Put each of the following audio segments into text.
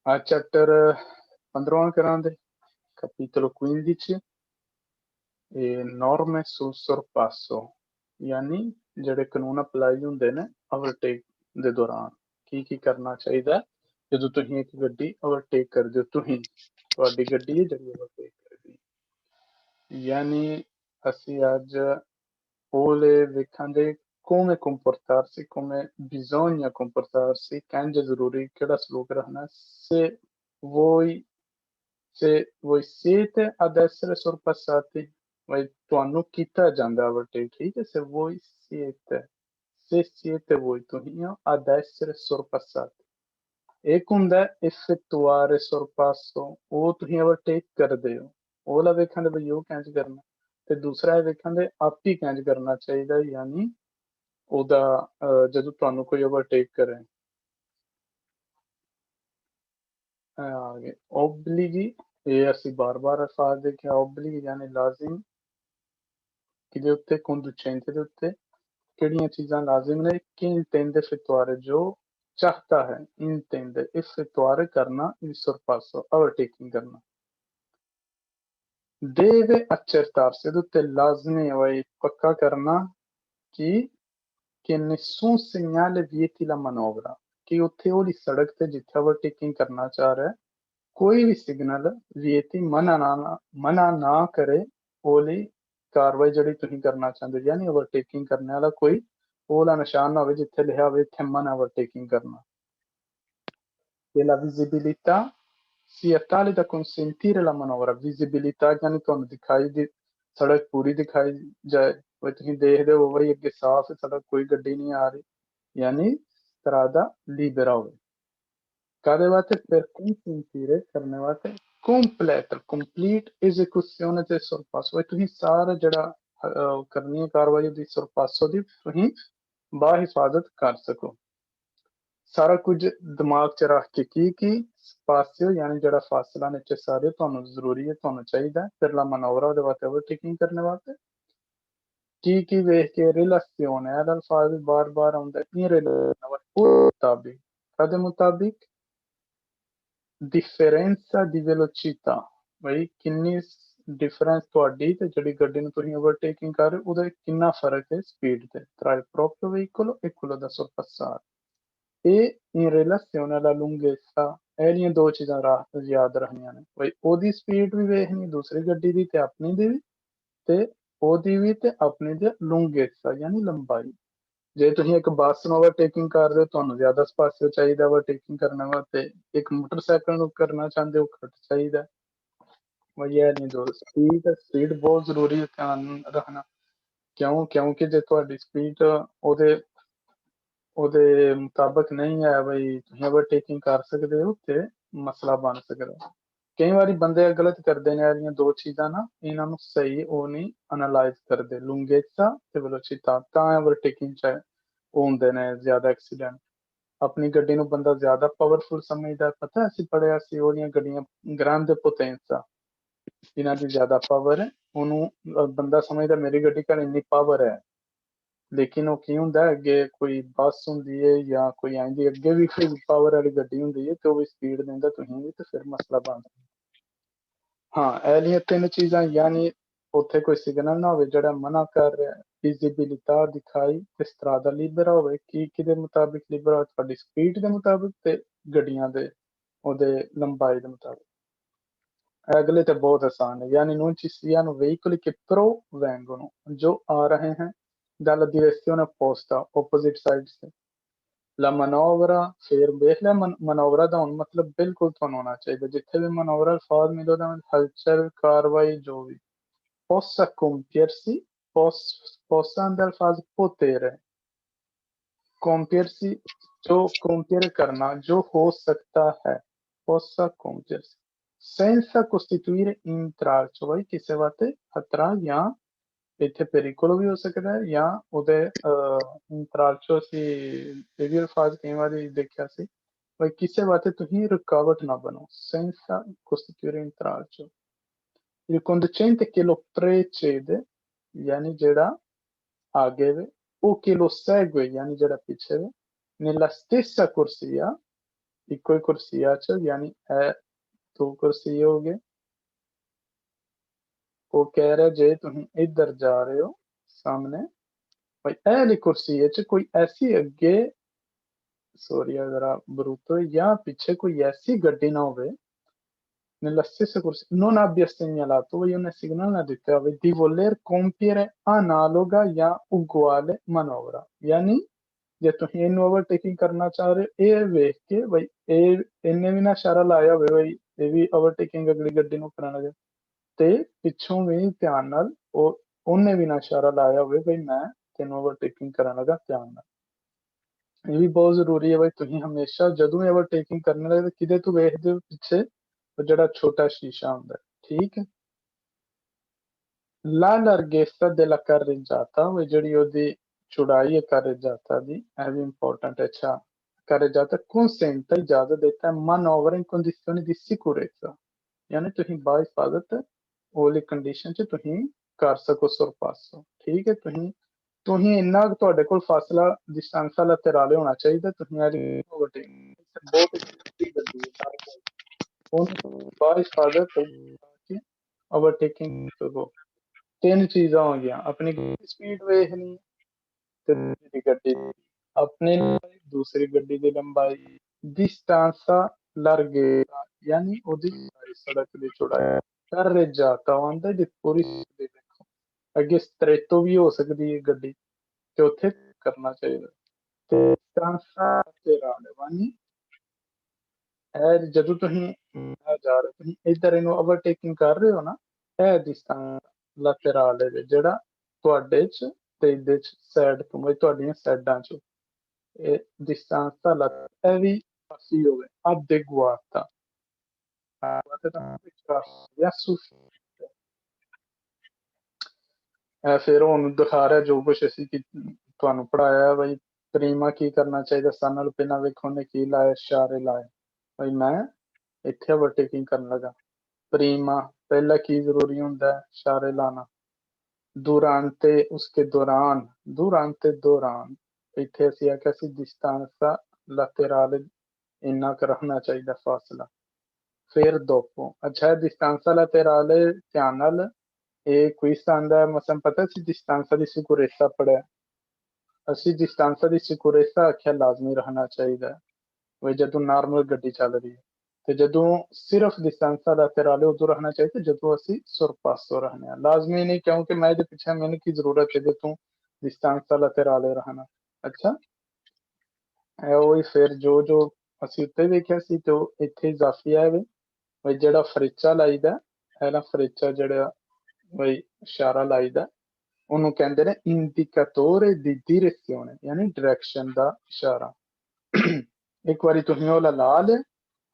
a chapter 15 grande, capitolo 15, norme sul sorpasso, यानी ਜਿਹੜੇ ਕਾਨੂੰਨ ਅਪਲਾਈ ਹੁੰਦੇ ਨੇ ਓਵਰਟੇਕ ਦੇ ਦੌਰਾਨ ਕੀ ਕਰਨਾ ਚਾਹੀਦਾ ਜਦੋਂ ਤੁਸੀਂ ਇੱਕ ਗੱਡੀ ਓਵਰਟੇਕ ਕਰਦੇ ਹੋ। ਤੁਹਾਡੀ ਗੱਡੀ ਹੈ ਜਿਹੜੀ ਓਵਰਟੇਕ ਕਰਦੀ, ਯਾਨੀ ਅਸੀਂ ਅੱਜ ਉਹਲੇ ਵੇਖਾਂਗੇ come comportarsi, come bisogna comportarsi, che ਜ਼ਰੂਰੀ ਕਿਹੜਾ ਸਲੂਕ ਰੱਖਣਾ voi se voi siete ad essere sorpassati, ਤੁਹਾਨੂੰ ਕੀਤਾ ਜਾਂਦਾ overtake, ਠੀਕ ਹੈ। se voi siete, se siete voi ਤੁਸੀਂ ਹੋ ad essere sorpassati। ਇੱਕ ਹੁੰਦਾ effettuare sorpasso, ਉਹ ਤੁਸੀਂ overtake ਕਰਦੇ ਹੋ, ਉਹਲਾ ਵੇਖਾਂਗੇ ਬਈ ਉਹ ਕਿੰਝ ਕਰਨਾ, ਤੇ ਦੂਸਰਾ ਇਹ ਵੇਖਾਂਗੇ ਆਪੀ ਕਿੰਝ ਕਰਨਾ ਚਾਹੀਦਾ, ਯਾਨੀ ਉਹਦਾ ਜਦੋਂ ਤੁਹਾਨੂੰ ਕੋਈ overtake ਕਰੇ। आगे obblighi, ਇਹ ਅਸੀਂ ਬਾਰ-ਬਾਰ ਅਲਫਾਜ਼ ਦੇਖਿਆ। obblighi ਯਾਨੀ ਲਾਜ਼ਮ, ਕਿਹਦੇ ਉੱਤੇ? conducente ਦੇ ਉੱਤੇ। ਕਿਹੜੀਆਂ ਚੀਜ਼ਾਂ ਲਾਜ਼ਮ ਨੇ? che intende effettuare, ਜੋ ਚਾਹਤਾ ਹੈ। intende effettuare, ਕਰਨਾ, il sorpasso, overtaking ਕਰਨਾ। deve accertarsi, ਇਹਦੇ ਉੱਤੇ ਲਾਜ਼ਮੀ ਹੈ ਪੱਕਾ ਕਰਨਾ कि nessun segnale vieti la manovra, कि ਉੱਥੇ ਉਹਦੀ ਸੜਕ ਤੇ ਜਿੱਥੇ overtaking ਕਰਨਾ ਚਾਹ ਰਿਹਾ ਕੋਈ ਵੀ ਸਿਗਨਲ ਵਿਏਤੀ ਮਨਾ ਨਾ ਕਰੇ ਉਹਲੀ ਕਾਰਵਾਈ ਜਿਹੜੀ ਤੁਸੀਂ ਕਰਨਾ ਚਾਹੁੰਦੇ ਹੋ। ਯਾਨੀ ਓਵਰਟੇਕਿੰਗ ਕਰਨ ਵਾਲਾ ਕੋਈ ਉਹਲਾ ਨਿਸ਼ਾਨ ਨਾ ਹੋਵੇ ਜਿੱਥੇ ਲਿਖਿਆ ਹੋਵੇ ਇੱਥੇ ਮਨਾ ਓਵਰਟੇਕਿੰਗ ਕਰਨਾ। ਤੇ la visibilità sia tale da consentire la manovra, visibilità ਯਾਨੀ ਤੁਹਾਨੂੰ ਦਿਖਾਈ ਦੀ ਸੜਕ ਪੂਰੀ ਦਿਖਾਈ ਜਾਏ, ਵੀ ਤੁਸੀਂ ਦੇਖਦੇ ਹੋ ਬਈ ਅੱਗੇ ਸਾਫ਼ ਸੜਕ, ਕੋਈ ਗੱਡੀ ਨਹੀਂ ਆ ਰਹੀ, ਯਾਨੀ strada libera ਹੋਵੇ। ਕਾਹਦੇ ਵਾਸਤੇ? per consentire, ਕਰਨੇ ਵਾਸਤੇ, complete esecuzione del sorpasso, ਤੁਸੀਂ ਸਾਰਾ ਜਿਹੜਾ ਕਰਨੀ ਹੈ ਕਾਰਵਾਈ ਦੀ sorpasso ਦੀ, ਤੁਸੀਂ ਬਾਹਿਫਾਜ਼ਤ ਕਰ ਸਕੋ। ਸਾਰਾ ਕੁਝ ਦਿਮਾਗ 'ਚ ਰੱਖ ਕੇ ਕੀ ਸਪਾਸਿਓ ਯਾਨੀ ਜਿਹੜਾ ਫਾਸਲਾ necessario ਤੁਹਾਨੂੰ ਜ਼ਰੂਰੀ ਹੈ, ਤੁਹਾਨੂੰ ਚਾਹੀਦਾ per la manovra, ਉਹਦੇ ਵਾਸਤੇ overtaking ਕਰਨੇ ਵਾਸਤੇ। ਕੀ ਵੇਖ ਕੇ? ਰਿਲੇਸ਼ਨਿone ਹੈ, ਅਲਫਾਜ਼ ਬਾਰ-ਬਾਰ ਆਉਂਦਾ in relazione, ਮੁਤਾਬਿਕ, ਕਦੇ ਮੁਤਾਬਿਕ? differenza di velocità, ਬਈ ਕਿੰਨੀ ਡਿਫਰੈਂਸ ਤੁਹਾਡੀ ਤੇ ਜਿਹੜੀ ਗੱਡੀ ਨੂੰ ਤੁਸੀਂ ਓਵਰਟੇਕਿੰਗ ਕਰ ਰਹੇ ਹੋ ਉਹਦਾ ਕਿੰਨਾ ਫਰਕ ਹੈ ਸਪੀਡ ਤੇ tra il proprio veicolo e quello da sorpassare, e in relazione alla lunghezza। ਇਹਦੀਆਂ ਦੋ ਚੀਜ਼ਾਂ ਯਾਦ ਰੱਖਣੀਆਂ ਨੇ, ਬਈ ਉਹਦੀ ਸਪੀਡ ਵੀ ਵੇਖਣੀ ਦੂਸਰੀ ਗੱਡੀ ਦੀ ਤੇ ਆਪਣੀ ਦੀ ਵੀ, ਤੇ ਉਹਦੀ ਵੀ ਤੇ ਆਪਣੀ ਦੀ lunghezza ਯਾਨੀ ਲੰਬਾਈ। ਜੇ ਤੁਸੀਂ ਇੱਕ ਬੱਸ ਨੂੰ ਓਵਰਟੇਕਿੰਗ ਕਰ ਰਹੇ ਹੋ ਤੁਹਾਨੂੰ ਜ਼ਿਆਦਾ ਸਪਾਸਿਓ ਚਾਹੀਦਾ ਓਵਰਟੇਕਿੰਗ ਕਰਨ ਵਾਸਤੇ, ਇੱਕ ਮੋਟਰਸਾਈਕਲ ਨੂੰ ਕਰਨਾ ਚਾਹੁੰਦੇ ਹੋ ਘੱਟ ਚਾਹੀਦਾ। ਵਈ ਇਹ ਨਹੀਂ, ਦੋ ਸਪੀਡ ਬਹੁਤ ਜ਼ਰੂਰੀ ਹੈ, ਧਿਆਨ ਰੱਖਣਾ। ਕਿਉਂਕਿ ਜੇ ਤੁਹਾਡੀ ਸਪੀਡ ਉਹਦੇ ਮੁਤਾਬਕ ਨਹੀਂ ਹੈ ਬਈ ਤੁਸੀਂ ਓਵਰਟੇਕਿੰਗ ਕਰ ਸਕਦੇ ਹੋ ਤੇ ਮਸਲਾ ਬਣ ਸਕਦਾ। ਕਈ ਵਾਰੀ ਬੰਦੇ ਗਲਤ ਕਰਦੇ ਨੇ ਇਹਦੀਆਂ ਦੋ ਚੀਜ਼ਾਂ ਨਾ, ਇਹਨਾਂ ਨੂੰ ਸਹੀ ਉਹ ਨਹੀਂ ਐਨਾਲਾਈਜ਼ ਕਰਦੇ, lunghezza ਤੇ velocità, ਤਾਂ ਓਵਰਟੇਕਿੰਗ 'ਚ ਉਹ ਹੁੰਦੇ ਨੇ ਜ਼ਿਆਦਾ ਐਕਸੀਡੈਂਟ। ਆਪਣੀ ਗੱਡੀ ਨੂੰ ਬੰਦਾ ਜ਼ਿਆਦਾ ਪਾਵਰਫੁਲ ਸਮਝਦਾ, ਪਤਾ ਅਸੀਂ ਪੜ੍ਹਿਆ ਸੀ ਉਹਦੀਆਂ ਗੱਡੀਆਂ grande potenza, ਇਹਨਾਂ ਦੀ ਜ਼ਿਆਦਾ ਪਾਵਰ ਹੈ, ਉਹਨੂੰ ਬੰਦਾ ਸਮਝਦਾ ਮੇਰੀ ਗੱਡੀ ਘਰ ਇੰਨੀ ਪਾਵਰ ਹੈ, ਲੇਕਿਨ ਉਹ ਕੀ ਹੁੰਦਾ ਅੱਗੇ ਕੋਈ ਬੱਸ ਹੁੰਦੀ ਹੈ ਜਾਂ ਕੋਈ ਆਂਦੀ ਅੱਗੇ ਵੀ ਕੋਈ ਪਾਵਰ ਵਾਲੀ ਗੱਡੀ ਹੁੰਦੀ ਹੈ ਤੇ ਉਹ ਵੀ ਸਪੀਡ ਦਿੰਦਾ ਤੁਸੀਂ ਵੀ, ਤੇ ਫਿਰ ਮਸਲਾ ਬਣਦਾ। ਹਾਂ ਇਹਲੀਆਂ ਤਿੰਨ ਚੀਜ਼ਾਂ, ਯਾਨੀ ਉੱਥੇ ਕੋਈ ਸਿਗਨਲ ਨਾ ਹੋਵੇ ਜਿਹੜਾ ਮਨਾ ਕਰ ਰਿਹਾ, ਵਿਜ਼ਿਬਿਲਿਟà ਦਿਖਾਈ, ਤੇ strada libera ਹੋਵੇ, ਕਿਹਦੇ ਮੁਤਾਬਿਕ ਲਿਬਰਾ? ਤੁਹਾਡੀ ਸਪੀਡ ਦੇ ਮੁਤਾਬਿਕ ਤੇ ਗੱਡੀਆਂ ਦੇ ਉਹਦੇ ਲੰਬਾਈ ਦੇ ਮੁਤਾਬਿਕ। अगले तो बहुत आसान है, यानी non ci siano veicoli che provengono, जो आ रहे हैं dalla direzione opposta, opposite side से। la manovra, फिर देख लिया manovra ਦਾ ਹੁਣ ਮਤਲਬ ਬਿਲਕੁਲ ਤੁਹਾਨੂੰ ਹੋਣਾ ਚਾਹੀਦਾ, ਜਿੱਥੇ ਵੀ manovra ਅਲਫਾਜ਼ ਮਿਲੇ ਉਹਦਾ ਹਲਚਲ ਕਾਰਵਾਈ ਜੋ ਵੀ possa compiersi, possa ਦੇ ਅਲਫਾਜ਼ potere, compiersi जो compiere करना, जो हो सकता है, possa compiersi senza costituire intralcio, ਬਈ ਕਿਸੇ ਵਾਸਤੇ ਖਤਰਾ ਜਾਂ ਇੱਥੇ pericolo ਵੀ ਹੋ ਸਕਦਾ ਹੈ, ਜਾਂ ਉਹਦੇ intralcio ਅਸੀਂ ਇਹ ਵੀ ਅਲਫਾਜ਼ ਕਈ ਵਾਰੀ ਦੇਖਿਆ ਸੀ, ਬਈ ਕਿਸੇ ਵਾਸਤੇ ਤੁਸੀਂ ਰੁਕਾਵਟ ਨਾ ਬਣੋ, senza costituire intralcio। il conducente che lo precede, ਯਾਨੀ ਜਿਹੜਾ ਆਗੇ ਵੇ, o che lo segue, ਯਾਨੀ ਜਿਹੜਾ ਪਿੱਛੇ ਵੇ, nella stessa corsia, ਇੱਕੋ ਹੀ ਕੁਰਸੀਆ 'ਚ, ਯਾਨੀ ਇਹ 2 ਕੁਰਸੀ ਹੋ ਗਏ। ਉਹ ਕਹਿ ਰਿਹਾ ਜੇ ਤੁਸੀਂ ਇੱਧਰ ਜਾ ਰਹੇ ਹੋ ਸਾਹਮਣੇ, ਭਾਈ ਇਹ ਵਾਲੀ ਕੁਰਸੀ 'ਚ कोई ऐसी ਅੱਗੇ सॉरी जरा brutto या पीछे कोई ऐसी गड्डी ना होवे nella stessa corsia non abbia segnalato, voglio una signal na ਦਿੱਤਾ ਹੋਵੇ di voler compiere analoga ਜਾਂ uguale manovra, ਯਾਨੀ ਜੇ ਤੁਸੀਂ ਇਹਨੂੰ ਓਵਰਟੇਕਿੰਗ ਕਰਨਾ ਚਾਹ ਰਹੇ ਹੋ, ਇਹ ਵੇਖ ਕੇ ਬਈ ਇਹ ਇਹਨੇ ਵੀ ਨਾ ਇਸ਼ਾਰਾ ਲਾਇਆ ਹੋਵੇ ਬਈ ਇਹ ਵੀ ਓਵਰਟੇਕਿੰਗ ਅਗਲੀ ਗੱਡੀ ਨੂੰ ਕਰਨ ਲੱਗੇ, ਤੇ ਪਿੱਛੋਂ ਵੀ ਧਿਆਨ ਨਾਲ ਉਹਨੇ ਵੀ ਨਾ ਇਸ਼ਾਰਾ ਲਾਇਆ ਹੋਵੇ ਬਈ ਮੈਂ ਤੈਨੂੰ ਓਵਰਟੇਕਿੰਗ ਕਰਨ ਲੱਗਾ, ਧਿਆਨ ਨਾਲ। ਇਹ ਵੀ ਬਹੁਤ ਜ਼ਰੂਰੀ ਹੈ ਬਈ ਤੁਸੀਂ ਹਮੇਸ਼ਾ ਜਦੋਂ ਵੀ ਓਵਰਟੇਕਿੰਗ ਕਰਨ ਲੱਗੇ ਕਿਤੇ ਤੋਂ ਵੇਖਦੇ ਹੋ ਪਿੱਛੇ ਉਹ ਜਿਹੜਾ ਛੋਟਾ ਸ਼ੀਸ਼ਾ ਹੁੰਦਾ ਹੈ, ਠੀਕ ਹੈ। La larghezza della carreggiata, ਉਹ ਜਿਹੜੀ ਉਹਦੀ ਚੌੜਾਈ ਹੈ carreggiata ਦੀ, ਇਹ ਵੀ ਇੰਪੋਰਟੈਂਟ ਹੈ। ਅੱਛਾ, carreggiata consente ਇਜਾਜ਼ਤ ਦੇਤਾ ਹੈ manovra in condizioni di sicurezza, ਯਾਨੀ ਤੁਸੀਂ ਬਾਹਿਫਾਜ਼ਤ ਉਹਲੀ ਕੰਡੀਸ਼ਨ 'ਚ ਤੁਸੀਂ ਕਰ ਸਕੋ sorpasso, ਠੀਕ ਹੈ। ਤੁਸੀਂ ਇੰਨਾ ਕੁ ਤੁਹਾਡੇ ਕੋਲ ਫਾਸਲਾ distanza laterale ਹੋਣਾ ਚਾਹੀਦਾ, ਤੁਸੀਂ ਓਵਰਟੇਕਿੰਗ ਬਹੁਤ ਹੀ ਗੱਡੀ ਹੈ ਉਹਨੂੰ ਬਾਹਿਫਾਜ਼ਤ ਓਵਰਟੇਕਿੰਗ ਕਰੋ। 3 ਚੀਜ਼ਾਂ ਹੋ ਗਈਆਂ, ਆਪਣੀ ਸਪੀਡ ਵੇਖਣੀ ਤੇ ਦੂਜੀ ਗੱਡੀ ਆਪਣੀ ਦੂਸਰੀ ਗੱਡੀ ਦੀ ਲੰਬਾਈ, distanza larghezza ਯਾਨੀ ਉਹਦੀ ਸੜਕ ਦੀ ਚੌੜਾਈ, carreggiata ਆਉਂਦਾ ਦੀ ਪੂਰੀ ਸਪੀਡ ਦੇਖੋ, ਅੱਗੇ ਸਟ੍ਰੇਟੋ ਵੀ ਹੋ ਸਕਦੀ ਹੈ ਗੱਡੀ ਤੇ ਉੱਥੇ ਕਰਨਾ ਚਾਹੀਦਾ। ਤੇ distanza laterale ਯਾਨੀ ਇਹ ਜਦੋਂ ਤੁਸੀਂ ਜਾ ਰਹੇ ਤੁਸੀਂ ਇੱਧਰ ਇਹਨੂੰ ਓਵਰਟੇਕਿੰਗ ਕਰ ਰਹੇ ਹੋ ਨਾ, ਇਹ distanza laterale ਦੇ ਜਿਹੜਾ ਤੁਹਾਡੇ 'ਚ ਤੇ ਇਹਦੇ 'ਚ ਸਾਈਡ ਤੋਂ ਬਈ ਤੁਹਾਡੀਆਂ ਸਾਈਡਾਂ 'ਚ ਇਹ distanza laterale ਇਹ ਵੀ ਪਾਸੀ ਹੋਵੇ adeguata ਜਾਂ ਇਹ ਫਿਰ ਉਹਨੂੰ ਦਿਖਾ ਰਿਹਾ ਜੋ ਕੁਛ ਅਸੀਂ ਤੁਹਾਨੂੰ ਪੜ੍ਹਾਇਆ ਬਈ ਪ੍ਰੀਮਾ ਕੀ ਕਰਨਾ ਚਾਹੀਦਾ, ਸਾਰਿਆਂ ਨਾਲੋਂ ਪਹਿਲਾਂ ਵੇਖੋ ਉਹਨੇ ਕੀ ਲਾਇਆ, ਇਸ਼ਾਰੇ ਲਾਏ ਬਈ ਮੈਂ ਇੱਥੇ ਓਵਰਟੇਕਿੰਗ ਕਰਨ ਲੱਗਾ। ਪ੍ਰੀਮਾ ਪਹਿਲਾਂ ਕੀ ਜ਼ਰੂਰੀ ਹੁੰਦਾ ਹੈ, ਇਸ਼ਾਰੇ ਲਾਣਾ। durante ਉਸਕੇ ਦੌਰਾਨ ਇੱਥੇ ਅਸੀਂ ਆਖਿਆ ਸੀ distanza laterale ਇੰਨਾ ਕੁ ਰੱਖਣਾ ਚਾਹੀਦਾ ਫਾਸਲਾ। ਫਿਰ dopo, ਅੱਛਾ distanza laterale ਧਿਆਨ ਨਾਲ ਇਹ ਕੁਇਜ਼ ਆਉਂਦਾ ਹੈ, ਮਸਲਨ ਪਤਾ ਸੀ distanza di sicurezza ਪੜਿਆ, ਅਸੀਂ distanza di sicurezza ਆਖਿਆ ਲਾਜ਼ਮੀ ਰੱਖਣਾ ਚਾਹੀਦਾ ਹੈ ਵੀ ਜਦੋਂ ਨਾਰਮਲ ਗੱਡੀ ਚੱਲ ਰਹੀ ਹੈ, ਤੇ ਜਦੋਂ ਸਿਰਫ distanza laterale ਉਦੋਂ ਰੱਖਣਾ ਚਾਹੀਦਾ ਜਦੋਂ ਅਸੀਂ sorpasso ਰੱਖਣੇ ਆ, ਲਾਜ਼ਮੀ ਨਹੀਂ ਕਿਉਂਕਿ ਮੈਂ ਇਹਦੇ ਪਿੱਛੇ ਮੈਨੂੰ ਕੀ ਜ਼ਰੂਰਤ ਹੈ ਜੇ ਤੂੰ distanza laterale ਰੱਖਣਾ। ਅੱਛਾ, ਇਹ ਉਹੀ ਫਿਰ ਜੋ ਅਸੀਂ ਉੱਤੇ ਵੇਖਿਆ ਸੀ ਤੇ ਉਹ ਇੱਥੇ ਇਜ਼ਾਫੀ ਹੈ ਵੀ ਜਿਹੜਾ ਫਰੇਚਾ ਲਾਈਦਾ, ਇਹਦਾ ਫਰੇਚਾ ਜਿਹੜਾ ਬਈ ਇਸ਼ਾਰਾ ਲਾਈਦਾ ਉਹਨੂੰ ਕਹਿੰਦੇ ਨੇ indicatore di direzione, ਯਾਨੀ ਡਾਇਰੈਕਸ਼ਨ ਦਾ ਇਸ਼ਾਰਾ। ਇੱਕ ਵਾਰੀ ਤੁਸੀਂ ਉਹ ਲਾ ਲਿਆ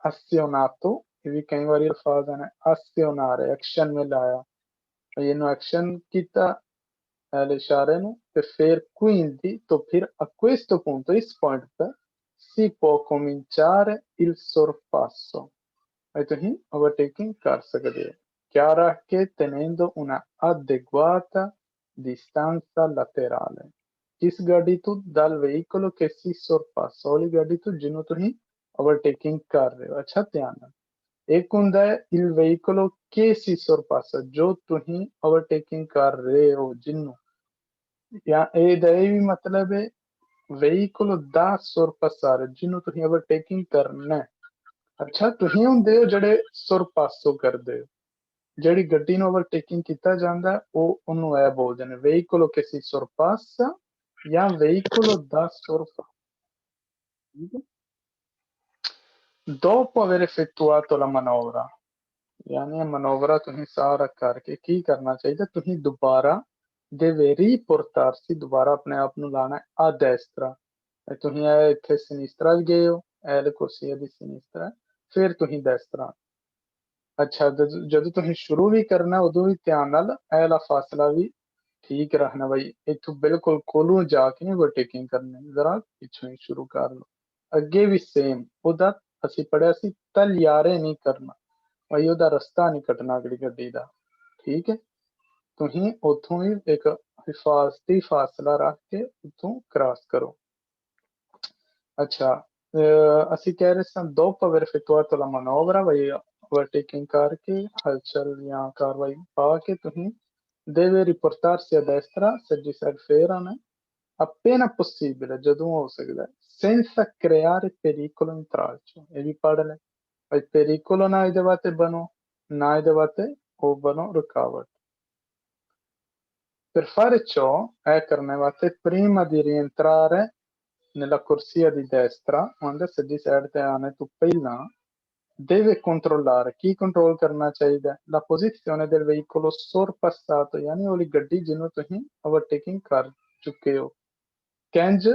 azionato, ਇਹ ਵੀ ਕਈ ਵਾਰੀ ਅਲਫਾਜ਼ ਆਣਾ azionare, ਐਕਸ਼ਨ में ਲਾਇਆ, ਇਹਨੂੰ ਐਕਸ਼ਨ ਕੀਤਾ ਇਸ਼ਾਰੇ ਨੂੰ, ਤੇ ਫਿਰ quindi तो फिर a questo punto ਇਸ ਪੁਆਇੰਟ ਤੇ si può cominciare il sorpasso, e ਤੁਸੀਂ ਓਵਰਟੇਕਿੰਗ ਕਰ ਸਕਦੇ ਹੋ ਕਿਆ ਰੱਖ ਕੇ tenendo una adeguata distanza laterale, ਕਿਸ ਗਾੜੀ ਤੋਂ dal veicolo che si sorpassa, ਵਾਲੀ ਗਾੜੀ ਤੋਂ ਜਿਹਨੂੰ ਤੁਸੀਂ ਓਵਰਟੇਕਿੰਗ ਕਰ ਰਹੇ ਹੋ। ਅੱਛਾ ਧਿਆਨ ਨਾਲ, ਇੱਕ ਹੁੰਦਾ ਹੈ il veicolo che si sorpassa, ਜੋ ਤੁਸੀਂ ਓਵਰਟੇਕਿੰਗ ਕਰ ਰਹੇ ਹੋ ਜਿਹਨੂੰ, ਜਾਂ ਇਹਦਾ ਇਹ ਵੀ ਮਤਲਬ ਹੈ veicolo da sorpassare, ਜਿਹਨੂੰ ਤੁਸੀਂ ਓਵਰਟੇਕਿੰਗ ਕਰਨਾ ਹੈ। ਅੱਛਾ, ਤੁਸੀਂ ਹੁੰਦੇ ਹੋ ਜਿਹੜੇ sorpasso ਕਰਦੇ ਹੋ, ਜਿਹੜੀ ਗੱਡੀ ਨੂੰ ਓਵਰਟੇਕਿੰਗ ਕੀਤਾ ਜਾਂਦਾ ਉਹ ਉਹਨੂੰ ਇਹ ਬੋਲਦੇ ਨੇ veicolo che si sorpassa ਜਾਂ veicolo da sorpasso। Dopo aver effettuato la manovra, ਯਾਨੀ ਮਨੋਵਰਾ ਤੁਸੀਂ ਸਾਰਾ ਕਰਕੇ ਕੀ ਕਰਨਾ ਚਾਹੀਦਾ, ਤੁਸੀਂ ਦੁਬਾਰਾ deve riportarsi, ਦੁਬਾਰਾ ਆਪਣੇ ਆਪ ਨੂੰ ਲਾਣਾ ਆ destra, ਤੁਸੀਂ ਇਹ ਇੱਥੇ sinistra ਗਏ ਹੋ, ਇਹ ਕੁਰਸੀ ਦੀ sinistra, ਫਿਰ ਤੁਸੀਂ destra। ਅੱਛਾ, ਜਦੋਂ ਤੁਸੀਂ ਸ਼ੁਰੂ ਵੀ ਕਰਨਾ ਉਦੋਂ ਵੀ ਧਿਆਨ ਨਾਲ ਇਹ ਵਾਲਾ ਫਾਸਲਾ ਵੀ ਠੀਕ ਰੱਖਣਾ ਬਈ ਇੱਥੋਂ ਬਿਲਕੁਲ ਕੋਲੋਂ ਜਾ ਕੇ ਨਹੀਂ ਓਵਰਟੇਕਿੰਗ ਕਰਨੀ, ਜ਼ਰਾ ਪਿੱਛੋਂ ਹੀ ਸ਼ੁਰੂ ਕਰ ਲਓ। ਅੱਗੇ ਵੀ ਸੇਮ ਉਹਦਾ ਅਸੀਂ ਪੜਿਆ ਸੀ ਤਲਿਆਰੇ ਨਹੀਂ ਕਰਨਾ, ਬਈ ਉਹਦਾ ਰਸਤਾ ਨਹੀਂ ਕੱਟਣਾ ਅਗਲੀ ਗੱਡੀ ਦਾ, ਠੀਕ ਹੈ। ਤੁਸੀਂ ਉੱਥੋਂ ਹੀ ਇੱਕ ਹਿਫਾਜ਼ਤੀ ਫਾਸਲਾ ਰੱਖ ਕੇ ਉੱਥੋਂ ਕ੍ਰਾਸ ਕਰੋ। ਅੱਛਾ, ਅਸੀਂ ਕਹਿ ਰਹੇ ਸਾਂ dopo aver effettuato la manovra vai overtaking ਕਰਕੇ ਹਲਚਲ ਜਾਂ ਕਾਰਵਾਈ ਪਾ ਕੇ ਤੁਸੀਂ deve riportarsi a destra ਸੱਜੀ ਸਾਈਡ ਫੇਰ ਆਉਣਾ appena possibile ਜਦੋਂ ਹੋ ਸਕਦਾ ਹੈ, senza creare pericolo in tralcio ਇਹ ਵੀ ਪੜ੍ਹ ਲੈ ਭਾਈ pericolo ਨਾ ਇਹਦੇ ਵਾਸਤੇ ਬਣੋ ਨਾ ਇਹਦੇ ਵਾਸਤੇ ਉਹ ਬਣੋ ਰੁਕਾਵਟ per fare ciò è करने वास्ते prima di rientrare nella corsia di destra quando सज्जी साइड ते आने तो ਪਹਿਲਾਂ deve controllare chi control ਕਰਨਾ ਚਾਹੀਦਾ la posizione del veicolo sorpassato ਯਾਨੀ ਉਹਦੀ ਗੱਡੀ ਜਿਹਨੂੰ ਤੁਸੀਂ overtaking ਕਰ ਚੁੱਕੇ ਹੋ Kenj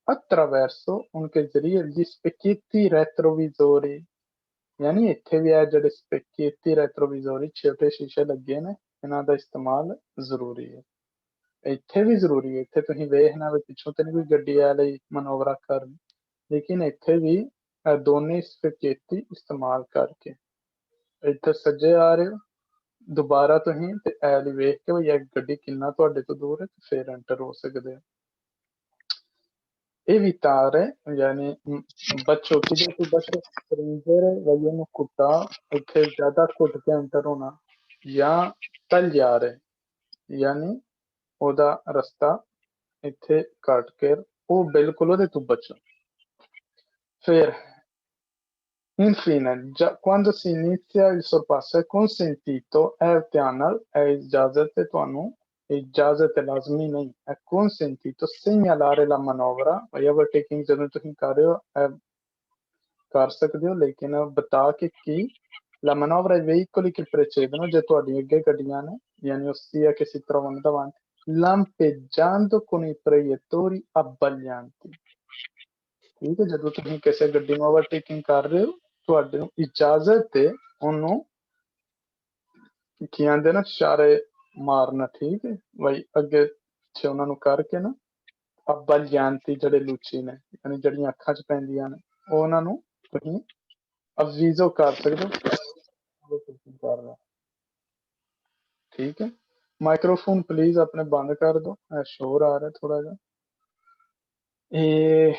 attraverso उनके जरिए gli specchietti retrovisori ਯਾਨੀ ਇੱਥੇ ਵੀ ਇਹ ਜਿਹੜੇ specchietti retrovisori ਛੋਟੇ ਸ਼ੀਸ਼ੇ ਲੱਗੇ ਨੇ ਇਹਨਾਂ ਦਾ ਇਸਤੇਮਾਲ ਜ਼ਰੂਰੀ ਹੈ ਇੱਥੇ ਵੀ ਜ਼ਰੂਰੀ ਹੈ ਇੱਥੇ ਤੁਸੀਂ ਵੇਖਣਾ ਵੀ ਪਿੱਛੋਂ ਤੇ ਨਹੀਂ ਕੋਈ ਗੱਡੀ ਆ ਲਈ ਮਨੋਵਰਾ ਕਰਨ ਲੇਕਿਨ ਇੱਥੇ ਵੀ ਇਹ ਦੋਨੇ specchietti ਇਸਤੇਮਾਲ ਕਰਕੇ ਇੱਥੇ ਸੱਜੇ ਆ ਰਹੇ ਹੋ ਦੁਬਾਰਾ ਤੁਸੀਂ ਤੇ ਇਹ ਲਈ ਵੇਖ ਕੇ ਵੀ ਇਹ ਗੱਡੀ ਕਿੰਨਾ ਤੁਹਾਡੇ ਤੋਂ ਦੂਰ ਹੈ ਤੇ ਫਿਰ ਐਂਟਰ ਹੋ ਸਕਦੇ ਹੋ evitare, yani बच्चों की जैसे बच्चे stringere vogliono कुत्ता ਇੱਥੇ ਜ਼ਿਆਦਾ ਘੁੱਟ ਕੇ ਅੰਤਰ ਹੋਣਾ ਜਾਂ tagliare ਯਾਨੀ ਉਹਦਾ ਰਸਤਾ ਇੱਥੇ ਕੱਟ ਕੇ ਉਹ ਬਿਲਕੁਲ ਉਹਦੇ ਤੋਂ ਬਚੋ ਫਿਰ infine quando si inizia il sorpasso è consentito ਧਿਆਨ ਨਾਲ ਇਹ ਇਜਾਜ਼ਤ ਹੈ ਤੁਹਾਨੂੰ इजाजत लाजमी नहीं è consentito segnalare la manovra भाई overtaking ਜਦੋਂ ਤੁਸੀਂ ਕਰ ਰਹੇ ਹੋ ਕਰ ਸਕਦੇ ਹੋ ਲੇਕਿਨ ਬਤਾ ਕੇ ਕੀ la manovra ai veicoli che precedono ਜੇ ਤੁਹਾਡੀ ਅੱਗੇ ਗੱਡੀਆਂ ਨੇ ਯਾਨੀ ossia che si trovano davanti lampeggiando con i proiettori abbaglianti ਠੀਕ ਹੈ ਜਦੋਂ ਤੁਸੀਂ ਕਿਸੇ ਗੱਡੀ ਨੂੰ overtaking ਕਰ ਰਹੇ ਹੋ ਤੁਹਾਡੇ ਨੂੰ ਇਜਾਜ਼ਤ ਹੈ ਉਹਨੂੰ ਕੀ ਆਂਦੇ ਨਾ ਇਸ਼ਾਰੇ ਮਾਰਨਾ ਠੀਕ ਹੈ ਬਈ ਅੱਗੇ ਪਿੱਛੇ ਉਹਨਾਂ ਨੂੰ ਕਰਕੇ ਨਾ abbaglianti ਜਿਹੜੇ ਲੂਚੀ ਨੇ ਯਾਨੀ ਜਿਹੜੀਆਂ ਅੱਖਾਂ 'ਚ ਪੈਂਦੀਆਂ ਨੇ ਉਹ ਉਹਨਾਂ ਨੂੰ ਤੁਸੀਂ ਅਵੀਜ਼ੋ ਕਰ ਸਕਦੇ ਹੋ ਠੀਕ ਹੈ ਮਾਈਕਰੋਫੋਨ ਪਲੀਜ਼ ਆਪਣੇ ਬੰਦ ਕਰ ਦਿਓ ਸ਼ੋਰ ਆ ਰਿਹਾ ਥੋੜਾ ਜਿਹਾ e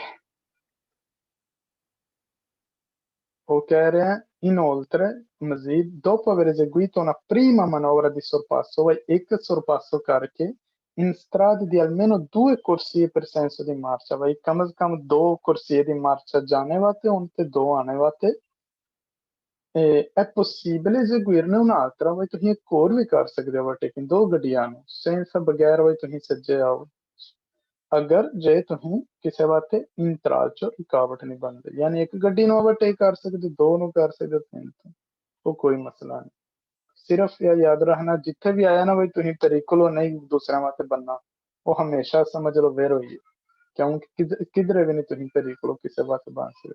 o ਕਹਿ ਰਿਹਾ inoltre ਮਜ਼ੀਦ dopo aver eseguito una prima manovra di sorpasso vai ਇੱਕ sorpasso ਕਰਕੇ in strade di almeno 2 corsie per senso di marcia vai कम से कम 2 corsie di marcia जाने वास्ते उन ते 2 आने वास्ते è possibile eseguirne un'altra vai ਤੁਸੀਂ ਇੱਕ ਹੋਰ ਵੀ ਕਰ ਸਕਦੇ ਹੋ overtaking ਦੋ ਗੱਡੀਆਂ ਨੂੰ senza ਬਗੈਰ vai ਤੁਸੀਂ ਸੱਜੇ ਆਓ ਅਗਰ ਜੇ ਤੁਸੀਂ ਕਿਸੇ ਵਾਸਤੇ ਇੰਤਰਾਜ ਰੁਕਾਵਟ ਨਹੀਂ ਬਣਦੀ ਯਾਨੀ ਇੱਕ ਗੱਡੀ ਨੂੰ ਓਵਰਟੇਕ ਕਰ ਸਕਦੇ ਦੋ ਨੂੰ ਕਰ ਸਕਦੇ ਤਿੰਨ ਤੋਂ ਉਹ ਕੋਈ ਮਸਲਾ ਨਹੀਂ ਸਿਰਫ ਇਹ ਯਾਦ ਰੱਖਣਾ ਜਿੱਥੇ ਵੀ ਆਇਆ ਨਾ ਬਈ ਤੁਸੀਂ ਤਰੀਕਲੋ ਨਹੀਂ ਦੂਸਰਿਆਂ ਵਾਸਤੇ ਬੰਨਾ ਉਹ ਹਮੇਸ਼ਾ ਸਮਝ ਲਓ ਵੇਰ ਹੋਈ ਕਿਉਂਕਿ ਕਿਧਰੇ ਵੀ ਨਹੀਂ ਤੁਸੀਂ ਤਰੀਕਲੋ ਕਿਸੇ ਵਾਸਤੇ ਬਣ ਸਕਦੇ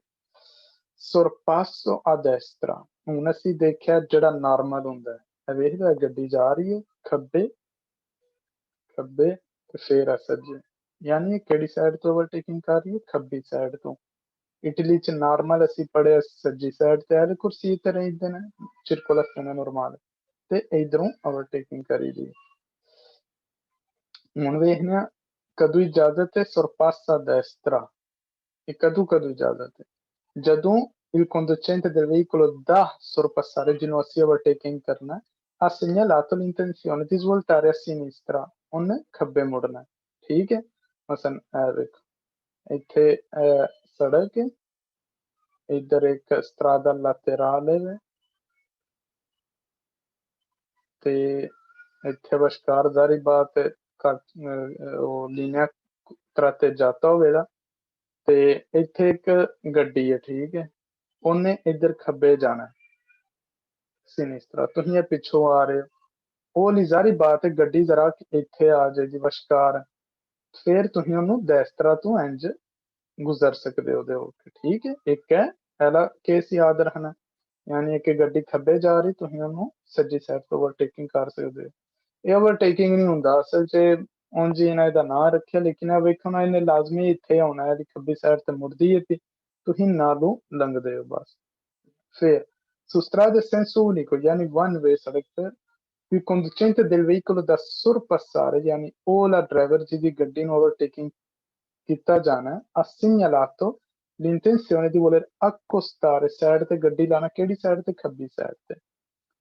sorpasso a destra ਹੁਣ ਅਸੀਂ ਦੇਖਿਆ ਜਿਹੜਾ ਨਾਰਮਲ ਹੁੰਦਾ ਹੈ ਇਹ ਵੇਖਦਾ ਗੱਡੀ ਜਾ ਰਹੀ ਹੈ ਖੱਬੇ ਖੱਬੇ ਤੇ ਫੇਰ ਆ ਸੱਜੇ ਯਾਨੀ ਕਿਹੜੀ ਸਾਈਡ ਤੋਂ ਓਵਰਟੇਕਿੰਗ ਕਰ ਰਹੀ ਹੈ ਖੱਬੀ ਸਾਈਡ ਤੋਂ ਇਟਲੀ ਚ ਨਾਰਮਲ ਅਸੀਂ ਪੜਿਆ ਸੱਜੀ ਸਾਈਡ ਤੇ ਆ ਕੁਰਸੀ ਤੇ ਰਹਿੰਦੇ ਨੇ circolazione normale ਤੇ ਇਧਰੋਂ ਓਵਰਟੇਕਿੰਗ ਕਰੀ ਦੀ ਹੁਣ ਵੇਖਦੇ ਹਾਂ ਕਦੋਂ ਇਜਾਜ਼ਤ ਹੈ sorpassa a destra ਇਹ ਕਦੋਂ ਇਜਾਜ਼ਤ ਹੈ ਜਦੋਂ il conducente del veicolo da sorpassare ਜਿਹਨੂੰ ਅਸੀਂ ਓਵਰਟੇਕਿੰਗ ਕਰਨਾ ha segnalato l'intenzione di svoltare a sinistra ਉਹਨੇ ਖੱਬੇ ਮੁੜਨਾ ਠੀਕ ਹੈ ਮਸਨ ਇਹ ਵੇਖੋ ਇੱਥੇ ਸੜਕ ਹੈ इधर एक strada laterale ਤੇ ਇੱਥੇ ਵਿਚਕਾਰ ਜ਼ਾਰੀ ਬਾਤ ਉਹ ਲੀਨੀਆ tratteggiata ਹੋਵੇਗਾ ਤੇ ਇੱਥੇ ਇੱਕ ਗੱਡੀ ਹੈ ਠੀਕ ਹੈ ਉਹਨੇ ਇੱਧਰ ਖੱਬੇ ਜਾਣਾ sinistra ਤੁਸੀਂ ਇਹ ਪਿੱਛੋਂ ਆ ਰਹੇ ਹੋ ਉਹ ਲਈ ਜ਼ਾਰੀ ਬਾਤ ਹੈ ਗੱਡੀ ਜ਼ਰਾ ਇੱਥੇ ਆ ਜਾਏਗੀ ਵਿਚਕਾਰ ਫਿਰ ਤੁਸੀਂ ਉਹਨੂੰ destra ਤੋਂ ਇੰਜ गुजर सकते हो ठीक है एक है पहला केस याद रखना यानी कि गड्डी खब्बे जा रही तुसीं ਉਹਨੂੰ ਸੱਜੀ ਸਾਈਡ ਤੋਂ ਓਵਰਟੇਕਿੰਗ ਕਰ ਸਕਦੇ ਹੋ ਇਹ ਓਵਰਟੇਕਿੰਗ ਨਹੀਂ ਹੁੰਦਾ ਅਸਲ 'ਚ ਉਂਝ ਇਹਨਾਂ ਦਾ ਨਾਂ ਰੱਖਿਆ ਲੇਕਿਨ ਇਹ ਵੇਖੋ ਨਾ ਇਹਨੇ ਲਾਜ਼ਮੀ ਇੱਥੇ ਆਉਣਾ ਇਹਦੀ ਖੱਬੀ ਸਾਈਡ ਤੇ ਮੁੜਦੀ ਹੈ ਤੇ ਤੁਸੀਂ ਨਾਲੋਂ ਲੰਘਦੇ ਹੋ ਬਸ ਫਿਰ su strade senso unico yani one way ਸੜਕ ਤੇ il conducente del veicolo da sorpassare yani ਉਹ ਲਾ ਡਰਾਈਵਰ ਜਿਹਦੀ ਗੱਡੀ ਨੂੰ ਓਵਰਟੇਕਿੰਗ ਕੀਤਾ ਜਾਣਾ ha segnalato l'intenzione di voler accostare side ਤੇ ਗੱਡੀ ਲਾਣਾ, ਕਿਹੜੀ ਸਾਈਡ ਤੇ? ਖੱਬੀ ਸਾਈਡ ਤੇ।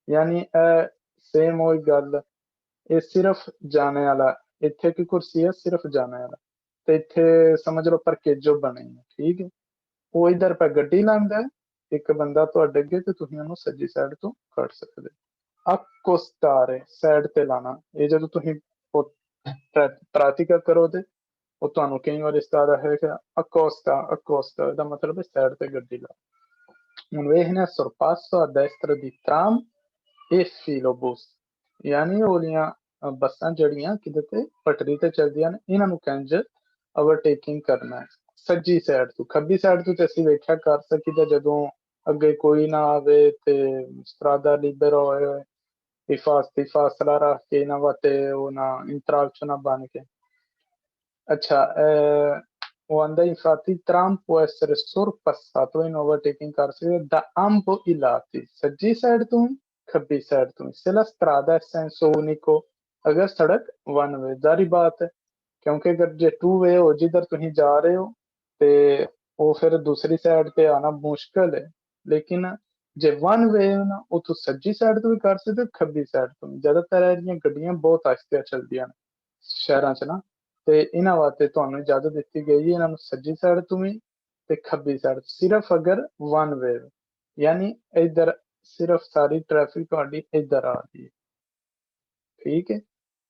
ਯਾਨੀ ਇਹ ਸੇਮ ਉਹੀ ਗੱਲ, ਇਹ ਸਿਰਫ ਜਾਣੇ ਵਾਲਾ, ਇੱਥੇ ਕੀ ਕੁਰਸੀ ਹੈ? ਸਿਰਫ ਜਾਣੇ ਵਾਲਾ, ਤੇ ਇੱਥੇ ਸਮਝ ਲਓ ਪਰਕੇਜੋ ਬਣੇ ਨੇ, ਠੀਕ ਹੈ। ਉਹ ਇਧਰ ਪਾ ਗੱਡੀ ਲਾਉਂਦਾ ਹੈ, ਇੱਕ ਬੰਦਾ ਤੁਹਾਡੇ ਅੱਗੇ, ਤੇ ਤੁਸੀਂ ਉਹਨੂੰ ਸੱਜੀ ਸਾਈਡ ਤੋਂ ਕੱਢ ਸਕਦੇ ਹੋ। accostare ਸਾਈਡ ਤੇ ਲਾਣਾ, ਇਹ ਜਦੋਂ ਤੁਸੀਂ ਪ੍ਰਾਤਿਕਾ ਕਰੋਗੇ ਉਹ ਤੁਹਾਨੂੰ ਕਈ ਵਾਰ ਇਸ ਤਰ੍ਹਾਂ ਦਾ ਹੈਗਾ accosta ਇਹਦਾ ਮਤਲਬ ਹੈ ਸਾਈਡ ਤੇ ਗੱਡੀ ਲਾ। ਹੁਣ ਵੇਖਣਾ sorpasso a destra di tram e filobus, ਯਾਨੀ ਉਹਦੀਆਂ ਬੱਸਾਂ ਜਿਹੜੀਆਂ ਕਿਤੇ ਤੇ ਪਟੜੀ ਤੇ ਚੱਲਦੀਆਂ ਨੇ, ਇਹਨਾਂ ਨੂੰ ਕੰਜ ਓਵਰਟੇਕਿੰਗ ਕਰਨਾ ਹੈ ਸੱਜੀ ਸਾਈਡ ਤੋਂ। ਖੱਬੀ ਸਾਈਡ ਤੋਂ ਤੇ ਅਸੀਂ ਵੇਖਿਆ ਕਰ ਸਕੀਦਾ ਜਦੋਂ ਅੱਗੇ ਕੋਈ ਨਾ ਆਵੇ ਤੇ strada libera ਹੋਏ, i ਫਾਸਲਾ ਰੱਖ ਕੇ ਇਹਨਾਂ ਵਾਸਤੇ ਉਹ ਨਾ ਇੰਟਰਲਚ ਨਾ ਬਣ ਕੇ। ਅੱਛਾ, ਉਹ ਆਂਦਾ infatti il tram può essere sorpassato in overtaking ਕਰ ਸਕਦੇ da ambo i lati, ਸੱਜੀ ਸਾਈਡ ਤੋਂ ਖੱਬੀ ਸਾਈਡ ਤੋਂ। se la strada è senso unico, ਅਗਰ ਸੜਕ one way, ਜ਼ਾਰੀ ਬਾਤ ਹੈ, ਕਿਉਂਕਿ ਅਗਰ ਜੇ ਟੂ ਵੇ ਹੋ ਜਿੱਧਰ ਤੁਸੀਂ ਜਾ ਰਹੇ ਹੋ ਤੇ ਉਹ ਫਿਰ ਦੂਸਰੀ ਸਾਈਡ ਤੇ ਆਣਾ ਮੁਸ਼ਕਲ ਹੈ। ਲੇਕਿਨ ਜੇ ਵਨ ਵੇ ਨਾ, ਉਹ ਤੁਸੀਂ ਸੱਜੀ ਸਾਈਡ ਤੋਂ ਵੀ ਕਰ ਸਕਦੇ ਹੋ, ਖੱਬੀ ਸਾਈਡ ਤੋਂ ਵੀ। ਜ਼ਿਆਦਾਤਰ ਇਹਦੀਆਂ ਗੱਡੀਆਂ ਬਹੁਤ ਆਹਿਸਤੇ ਚੱਲਦੀਆਂ ਨੇ ਸ਼ਹਿਰਾਂ 'ਚ ਨਾ, ਤੇ ਇਹਨਾਂ ਵਾਸਤੇ ਤੁਹਾਨੂੰ ਇਜਾਜ਼ਤ ਦਿੱਤੀ ਗਈ ਹੈ ਇਹਨਾਂ ਨੂੰ ਸੱਜੀ ਸਾਈਡ ਤੋਂ ਵੀ ਤੇ ਖੱਬੀ ਸਾਈਡ, ਸਿਰਫ ਅਗਰ ਵਨ ਵੇ, ਯਾਨੀ ਇੱਧਰ ਸਿਰਫ ਸਾਰੀ ਟ੍ਰੈਫਿਕ ਤੁਹਾਡੀ ਇੱਧਰ ਆ ਰਹੀ ਹੈ, ਠੀਕ ਹੈ।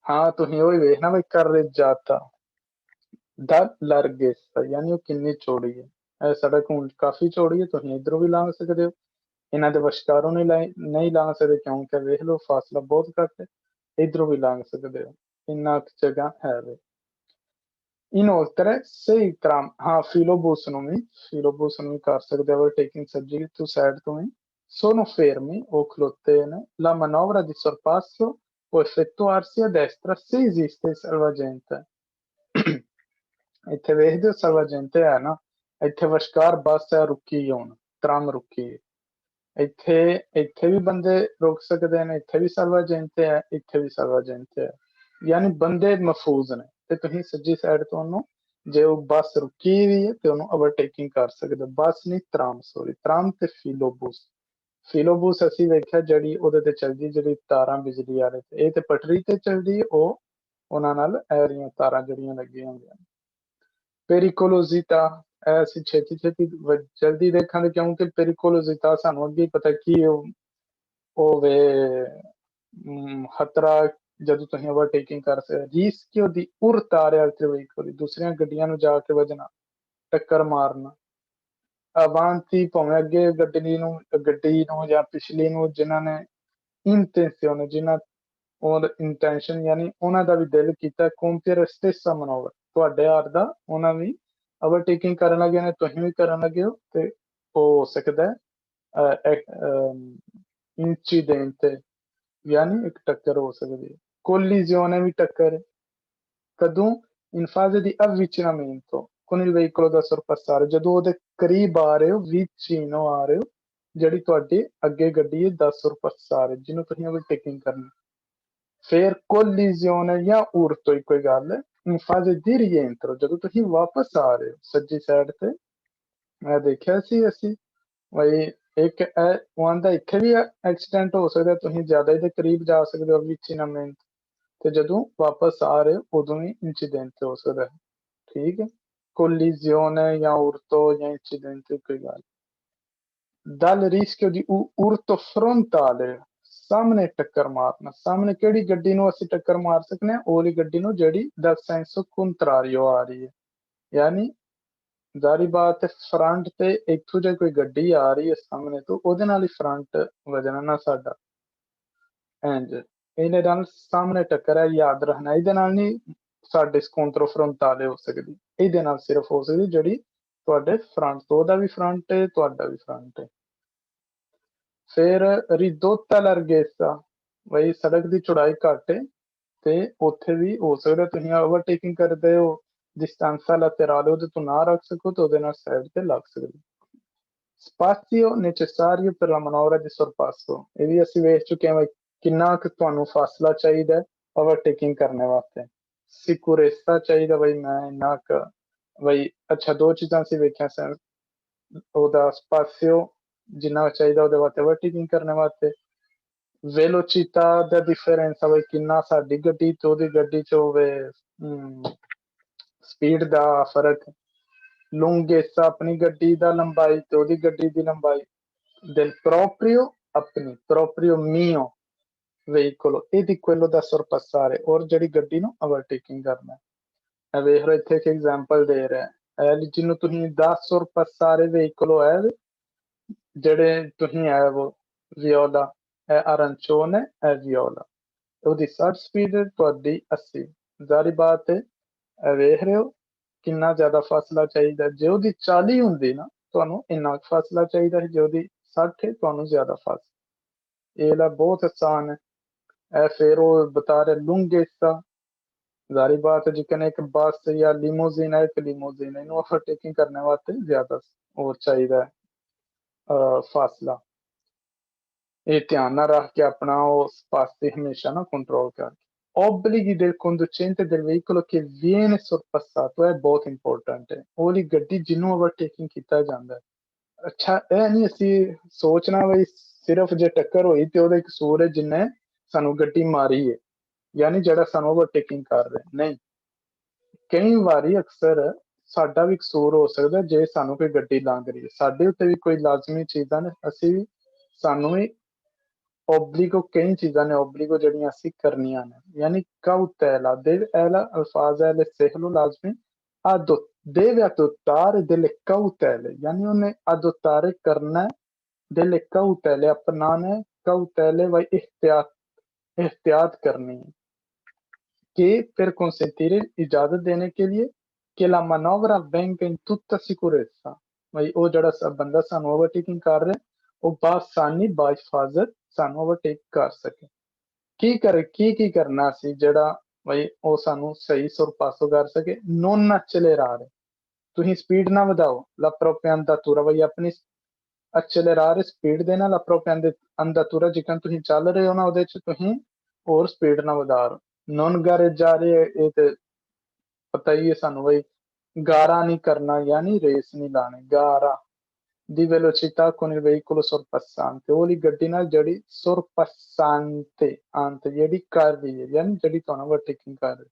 ਹਾਂ ਤੁਸੀਂ ਉਹ ਹੀ ਵੇਖਣਾ ਵੀ ਕਰ ਰਹੇ ਜਾਤਾ ਦਾ ਲਾਰਗੇਸਾ, ਯਾਨੀ ਉਹ ਕਿੰਨੀ ਚੌੜੀ ਹੈ। ਇਹ ਸੜਕ ਹੁਣ ਕਾਫੀ ਚੌੜੀ ਹੈ, ਤੁਸੀਂ ਇੱਧਰੋਂ ਵੀ ਲੰਘ ਸਕਦੇ ਹੋ, ਇਹਨਾਂ ਦੇ ਵਿਚਕਾਰੋਂ ਨਹੀਂ ਲੰਘ ਸਕਦੇ ਕਿਉਂਕਿ ਵੇਖ ਲਓ ਫਾਸਲਾ ਬਹੁਤ ਘੱਟ ਹੈ, ਇੱਧਰੋਂ ਵੀ ਲੰਘ ਸਕਦੇ ਹੋ, ਇੰਨਾ ਕੁ ਜਗ੍ਹਾ ਹੈ ਵੇ। Inoltre, se il tram, ਹਾਂ filobus ਨੂੰ ਵੀ ਕਰ ਸਕਦੇ ਹੋ overtaking ਸੱਜੀ ਤੋਂ ਸਾਈਡ ਤੋਂ ਵੀ, sono fermi o ਖਲੋਤੇ ਨੇ, la manovra di sorpasso può effettuarsi a destra se esiste il salvagente। ਇੱਥੇ ਵੇਖਦੇ ਹੋ salvagente ਹੈ ਨਾ, ਇੱਥੇ ਵਿਚਕਾਰ ਬੱਸ ਹੈ ਰੁਕੀ, ਹੁਣ ਟਰਮ ਰੁਕੀ ਹੈ, ਇੱਥੇ ਵੀ ਬੰਦੇ ਰੁਕ ਸਕਦੇ ਨੇ, ਇੱਥੇ ਵੀ salvagente ਹੈ, ਇੱਥੇ ਵੀ salvagente ਹੈ, ਯਾਨੀ ਬੰਦੇ ਮਹਿਫੂਜ਼ ਨੇ, ਤੇ ਤੁਸੀਂ ਸੱਜੀ ਸਾਈਡ ਤੋਂ ਉਹਨੂੰ, ਜੇ ਉਹ ਬੱਸ ਰੁਕੀ ਵੀ ਹੈ ਤੇ ਉਹਨੂੰ ਓਵਰਟੇਕਿੰਗ ਕਰ ਸਕਦੇ ਹੋ। ਬੱਸ ਨਹੀਂ, ਤਰਾਮ ਤੇ ਫਿਲੋਬੂਸ ਅਸੀਂ ਵੇਖਿਆ ਜਿਹੜੀ ਉਹਦੇ ਤੇ ਚੱਲਦੀ, ਜਿਹੜੀ ਤਾਰਾਂ ਬਿਜਲੀ ਵਾਲੇ ਤੇ, ਇਹ ਤੇ ਪਟਰੀ ਤੇ ਚੱਲਦੀ, ਉਹ ਉਹਨਾਂ ਨਾਲ ਇਹ ਰਹੀਆਂ ਤਾਰਾਂ ਜਿਹੜੀਆਂ ਲੱਗੀਆਂ ਹੁੰਦੀਆਂ ਨੇ। pericolosità, ਅਸੀਂ ਛੇਤੀ ਜਲਦੀ ਦੇਖਾਂਗੇ ਕਿਉਂਕਿ pericolosità ਸਾਨੂੰ ਅੱਗੇ ਪਤਾ ਕੀ ਉਹ ਵੇ ਖਤਰਾ, ਜਦੋਂ ਤੁਸੀਂ ਓਵਰਟੇਕਿੰਗ ਕਰ ਸਕਦੇ। rischio di urtare altri veicoli, ਦੂਸਰੀਆਂ ਗੱਡੀਆਂ ਨੂੰ ਜਾ ਕੇ ਵੱਜਣਾ, ਟੱਕਰ ਮਾਰਨਾ। avanti ਭਾਵੇਂ ਅੱਗੇ ਗੱਡੀ ਨੂੰ ਜਾਂ ਪਿਛਲੀ ਨੂੰ, ਜਿਨ੍ਹਾਂ ਨੇ intenzione, ਜਿਨ੍ਹਾਂ ਔਰ ਇੰਟੈਂਸ਼ਨ, ਯਾਨੀ ਉਹਨਾਂ ਦਾ ਵੀ ਦਿਲ ਕੀਤਾ compiere stessa manovra, ਤੁਹਾਡੇ ਹਾਰ ਦਾ ਉਹਨਾਂ ਵੀ ਓਵਰਟੇਕਿੰਗ ਕਰਨ ਲੱਗੇ ਨੇ, ਤੁਸੀਂ ਵੀ ਕਰਨ ਲੱਗੇ ਹੋ, ਤੇ ਉਹ ਹੋ ਸਕਦਾ incidente, ਯਾਨੀ ਇੱਕ ਟੱਕਰ ਹੋ ਸਕਦੀ ਹੈ। collisione ਵੀ ਟੱਕਰ ਹੈ, ਕਦੋਂ? in fase di avvicinamento con il veicolo da sorpassare, ਜਦੋਂ ਉਹਦੇ ਕਰੀਬ ਆ ਰਹੇ ਹੋ, vicino ਆ ਰਹੇ ਹੋ, ਜਿਹੜੀ ਤੁਹਾਡੀ ਅੱਗੇ ਗੱਡੀ ਹੈ da sorpassare, ਜਿਹਨੂੰ ਤੁਸੀਂ ਓਵਰਟੇਕਿੰਗ ਕਰਨੀ। ਫਿਰ collisione ਜਾਂ urto ਇੱਕੋ ਹੀ ਗੱਲ ਹੈ। in fase di rientro, ਜਦੋਂ ਤੁਸੀਂ ਵਾਪਸ ਆ ਰਹੇ ਹੋ ਸੱਜੀ ਸਾਈਡ ਤੇ, ਮੈਂ ਦੇਖਿਆ ਸੀ ਅਸੀਂ ਬਈ ਇੱਕ ਉਹ ਆਂਦਾ ਇੱਥੇ ਵੀ ਐਕਸੀਡੈਂਟ ਹੋ ਸਕਦਾ, ਤੁਸੀਂ ਜ਼ਿਆਦਾ ਇਹਦੇ ਕਰੀਬ ਜਾ ਸਕਦੇ ਹੋ vicinamente, ਤੇ ਜਦੋਂ ਵਾਪਸ ਆ ਰਹੇ ਹੋ ਉਦੋਂ ਵੀ ਇੰਸੀਡੈਂਟ ਹੋ ਸਕਦਾ ਹੈ, ਠੀਕ ਹੈ। collisione ਜਾਂ urto ਜਾਂ incidente ਕੋਈ ਗੱਲ। dal rischio di urto frontale, ਸਾਹਮਣੇ ਟੱਕਰ ਮਾਰਨਾ, ਸਾਹਮਣੇ ਕਿਹੜੀ ਗੱਡੀ ਨੂੰ ਅਸੀਂ ਟੱਕਰ ਮਾਰ ਸਕਦੇ ਹਾਂ? ਉਹ ਵਾਲੀ ਗੱਡੀ ਨੂੰ ਜਿਹੜੀ ਦਾ ਸੈਂਸੋ contrario ਆ ਰਹੀ ਹੈ, ਯਾਨੀ ਜ਼ਾਰੀ ਬਾਤ ਹੈ ਫਰੰਟ ਤੇ ਇੱਥੋਂ ਜੇ ਕੋਈ ਗੱਡੀ ਆ ਰਹੀ ਹੈ ਸਾਹਮਣੇ ਤੋਂ, ਉਹਦੇ ਨਾਲ ਹੀ ਫਰੰਟ ਵਜਣਾ ਨਾ ਸਾਡਾ, ਇੰਜ ਇਹਦੇ ਨਾਲ ਸਾਹਮਣੇ ਟੱਕਰ ਹੈ, ਯਾਦ ਰੱਖਣਾ। ਇਹਦੇ ਨਾਲ ਨਹੀਂ ਸਾਡੇ ਸਕੋਂਟਰੋ ਫਰੰਟਾਲੇ ਹੋ ਸਕਦੀ, ਇਹਦੇ ਨਾਲ ਸਿਰਫ ਹੋ ਸਕਦੀ ਜਿਹੜੀ ਤੁਹਾਡੇ ਫਰੰਟ ਤੋਂ, ਉਹਦਾ ਵੀ ਫਰੰਟ ਹੈ, ਤੁਹਾਡਾ ਵੀ ਫਰੰਟ ਹੈ। ਫਿਰ ਰਿਦੋਤਾ ਲਾਰਗੇਸਾ, ਬਈ ਸੜਕ ਦੀ ਚੌੜਾਈ ਘੱਟ ਹੈ ਤੇ ਉੱਥੇ ਵੀ ਹੋ ਸਕਦਾ ਤੁਸੀਂ ਓਵਰਟੇਕਿੰਗ ਕਰਦੇ ਹੋ, distanza laterale ਉਹਦੇ ਤੋਂ ਨਾ ਰੱਖ ਸਕੋ ਤੇ ਉਹਦੇ ਨਾਲ ਸਾਈਡ ਤੇ ਲੱਗ ਸਕਦੇ। spazio necessario per la manovra di sorpasso, ਇਹ ਵੀ ਅਸੀਂ ਵੇਖ ਚੁੱਕੇ ਹਾਂ ਕਿੰਨਾ ਕੁ ਤੁਹਾਨੂੰ ਫਾਸਲਾ ਚਾਹੀਦਾ ਓਵਰਟੇਕਿੰਗ ਕਰਨੇ ਵਾਸਤੇ। ਸਿਕੁਰੇਸਾ ਚਾਹੀਦਾ ਬਈ, ਮੈਂ ਇੰਨਾ ਕੁ ਬਈ, ਅੱਛਾ ਦੋ ਚੀਜ਼ਾਂ ਅਸੀਂ ਵੇਖਿਆ ਸਰ, ਉਹਦਾ ਸਪਾਸਿਓ ਜਿੰਨਾ ਚਾਹੀਦਾ ਉਹਦੇ ਵਾਸਤੇ ਓਵਰਟੇਕਿੰਗ ਕਰਨ ਵਾਸਤੇ। वेलोचिता ਦਾ ਡਿਫਰੈਂਸ ਹੋਵੇ ਕਿੰਨਾ ਸਾਡੀ ਗੱਡੀ ਤੇ ਉਹਦੀ ਗੱਡੀ ਚ ਹੋਵੇ, ਸਪੀਡ ਦਾ ਫਰਕ। lunghezza ਆਪਣੀ ਗੱਡੀ ਦਾ ਲੰਬਾਈ ਤੇ ਉਹਦੀ ਗੱਡੀ ਦੀ ਲੰਬਾਈ। del proprio ਆਪਣੀ proprio mio veicolo e di quello da sorpassare ਔਰ ਜਿਹੜੀ ਗੱਡੀ ਨੂੰ ਓਵਰਟੇਕਿੰਗ ਕਰਨਾ। ਇਹ ਵੇਖ ਲਓ ਇੱਥੇ ਇੱਕ ਐਗਜ਼ਾਮਪਲ ਦੇ ਰਿਹਾ ਹੈ ਜਿਹਨੂੰ ਤੁਸੀਂ da sorpassare veicolo ਹੈ ਜਿਹੜੇ ਤੁਸੀਂ ਹੈ ਉਹ viola è arancione è viola ਉਹਦੀ 60 ਸਪੀਡ ਹੈ ਤੁਹਾਡੀ 80। ਜ਼ਾਰੀ ਬਾਤ ਹੈ ਇਹ ਵੇਖ ਰਹੇ ਹੋ ਕਿੰਨਾ ਜ਼ਿਆਦਾ ਫਾਸਲਾ ਚਾਹੀਦਾ। ਜੇ ਉਹਦੀ 40 ਹੁੰਦੀ ਨਾ ਤੁਹਾਨੂੰ ਇੰਨਾ ਫਾਸਲਾ ਚਾਹੀਦਾ ਹੈ, ਜੇ ਉਹਦੀ 60 ਹੈ ਤੁਹਾਨੂੰ ਜ਼ਿਆਦਾ ਫਾਸਲਾ। ਇਹ ਲਾ ਬਹੁਤ ਆਸਾਨ ਹੈ। ਇਹ ਫਿਰ ਉਹ ਬਤਾ ਰਹੇ lunghezza ਜ਼ਾਰੀ ਬਾਤ ਹੈ ਜਿਕਨ ਇੱਕ ਬੱਸ ਜਾਂ ਲਿਮੋਜ਼ੀਨ ਹੈ, ਇੱਕ ਲਿਮੋਜ਼ੀਨ ਇਹਨੂੰ ਓਵਰਟੇਕਿੰਗ ਕਰਨੇ ਵਾਸਤੇ ਜ਼ਿਆਦਾ ਉਹ ਚਾਹੀਦਾ ਹੈ ਫਾਸਲਾ। ਇਹ ਧਿਆਨ ਨਾਲ ਰੱਖ ਕੇ ਆਪਣਾ ਉਸ ਪਾਸੇ ਹਮੇਸ਼ਾ ਨਾ ਕੰਟਰੋਲ ਕਰਕੇ। obblighi del conducente del veicolo che viene sorpassato è ਬਹੁਤ ਇੰਪੋਰਟੈਂਟ ਹੈ। ਉਹਦੀ ਗੱਡੀ ਜਿਹਨੂੰ ਓਵਰਟੇਕਿੰਗ ਕੀਤਾ ਜਾਂਦਾ ਹੈ। ਅੱਛਾ ਇਹ ਨਹੀਂ ਅਸੀਂ ਸੋਚਣਾ ਬਈ ਸਿਰਫ ਜੇ ਟੱਕਰ ਹੋਈ ਤੇ ਉਹਦਾ ਕਸੂਰ ਹੈ ਜਿੰਨੇ ਸਾਨੂੰ ਗੱਡੀ ਮਾਰੀ ਹੈ, ਯਾਨੀ ਜਿਹੜਾ ਸਾਨੂੰ ਓਵਰਟੇਕਿੰਗ ਕਰ ਰਿਹਾ, ਨਹੀਂ। ਕਈ ਵਾਰੀ ਅਕਸਰ ਸਾਡਾ ਵੀ ਕਸੂਰ ਹੋ ਸਕਦਾ ਜੇ ਸਾਨੂੰ ਕੋਈ ਗੱਡੀ ਲੰਘ ਰਹੀ ਹੈ, ਸਾਡੇ ਉੱਤੇ ਵੀ ਕੋਈ ਲਾਜ਼ਮੀ ਚੀਜ਼ਾਂ ਨੇ, ਅਸੀਂ ਵੀ ਸਾਨੂੰ ਵੀ obbligo ਕਈ ਚੀਜ਼ਾਂ ਨੇ obbligo ਜਿਹੜੀਆਂ ਅਸੀਂ ਕਰਨੀਆਂ ਨੇ, ਯਾਨੀ cautela deve ela ਅਲਫਾਜ਼ ਹੈ ਲਿਖ ਲਓ ਲਾਜ਼ਮੀ। addo deve adottare delle cautele ਯਾਨੀ ਉਹਨੇ adottare ਕਰਨਾ delle cautele अपनाना cautele vai एहतियात करनी है che per consentire इजाजत देने के लिए che la manovra avvenga in tutta sicurezza भाई ਉਹ ਜਿਹੜਾ ਬੰਦਾ ਸਾਨੂੰ ਓਵਰਟੇਕਿੰਗ ਕਰ ਰਿਹਾ ਉਹ ਬਾਸਾਨੀ ਬਾਹਿਫਾਜ਼ਤ ਸਾਨੂੰ ਓਵਰਟੇਕ ਕਰ ਸਕੇ। ਕੀ ਕਰਨਾ ਸੀ ਜਿਹੜਾ ਬਈ ਉਹ ਸਾਨੂੰ ਸਹੀ ਸੁਰਪਾਸੋ ਕਰ ਸਕੇ। non accelerare ਤੁਸੀਂ ਸਪੀਡ ਨਾ ਵਧਾਓ la propria andatura ਬਈ ਆਪਣੀ accelerare ਸਪੀਡ ਦੇ ਨਾਲ la propria andatura ਜਿਕਨ ਤੁਸੀਂ ਚੱਲ ਰਹੇ ਹੋ ਨਾ ਉਹਦੇ ਚ ਤੁਸੀਂ ਹੋਰ ਸਪੀਡ ਨਾ ਵਧਾ ਰਹੇ। non gareggiare ਇਹ ਤੇ ਪਤਾ ਹੀ ਹੈ ਸਾਨੂੰ ਬਈ ਗਾਰਾ ਨਹੀਂ ਕਰਨਾ ਯਾਨੀ ਰੇਸ ਨਹੀਂ ਲਾਣੀ। ਗਾਰਾ di velocità con il veicolo sorpassante ਉਹਦੀ ਗੱਡੀ ਨਾਲ ਜਿਹੜੀ sorpassante ਅੰਤ ਜਿਹੜੀ ਕਰ ਰਹੀ ਹੈ ਯਾਨੀ ਜਿਹੜੀ ਤੁਹਾਨੂੰ ਓਵਰਟੇਕਿੰਗ ਕਰ ਰਹੀ।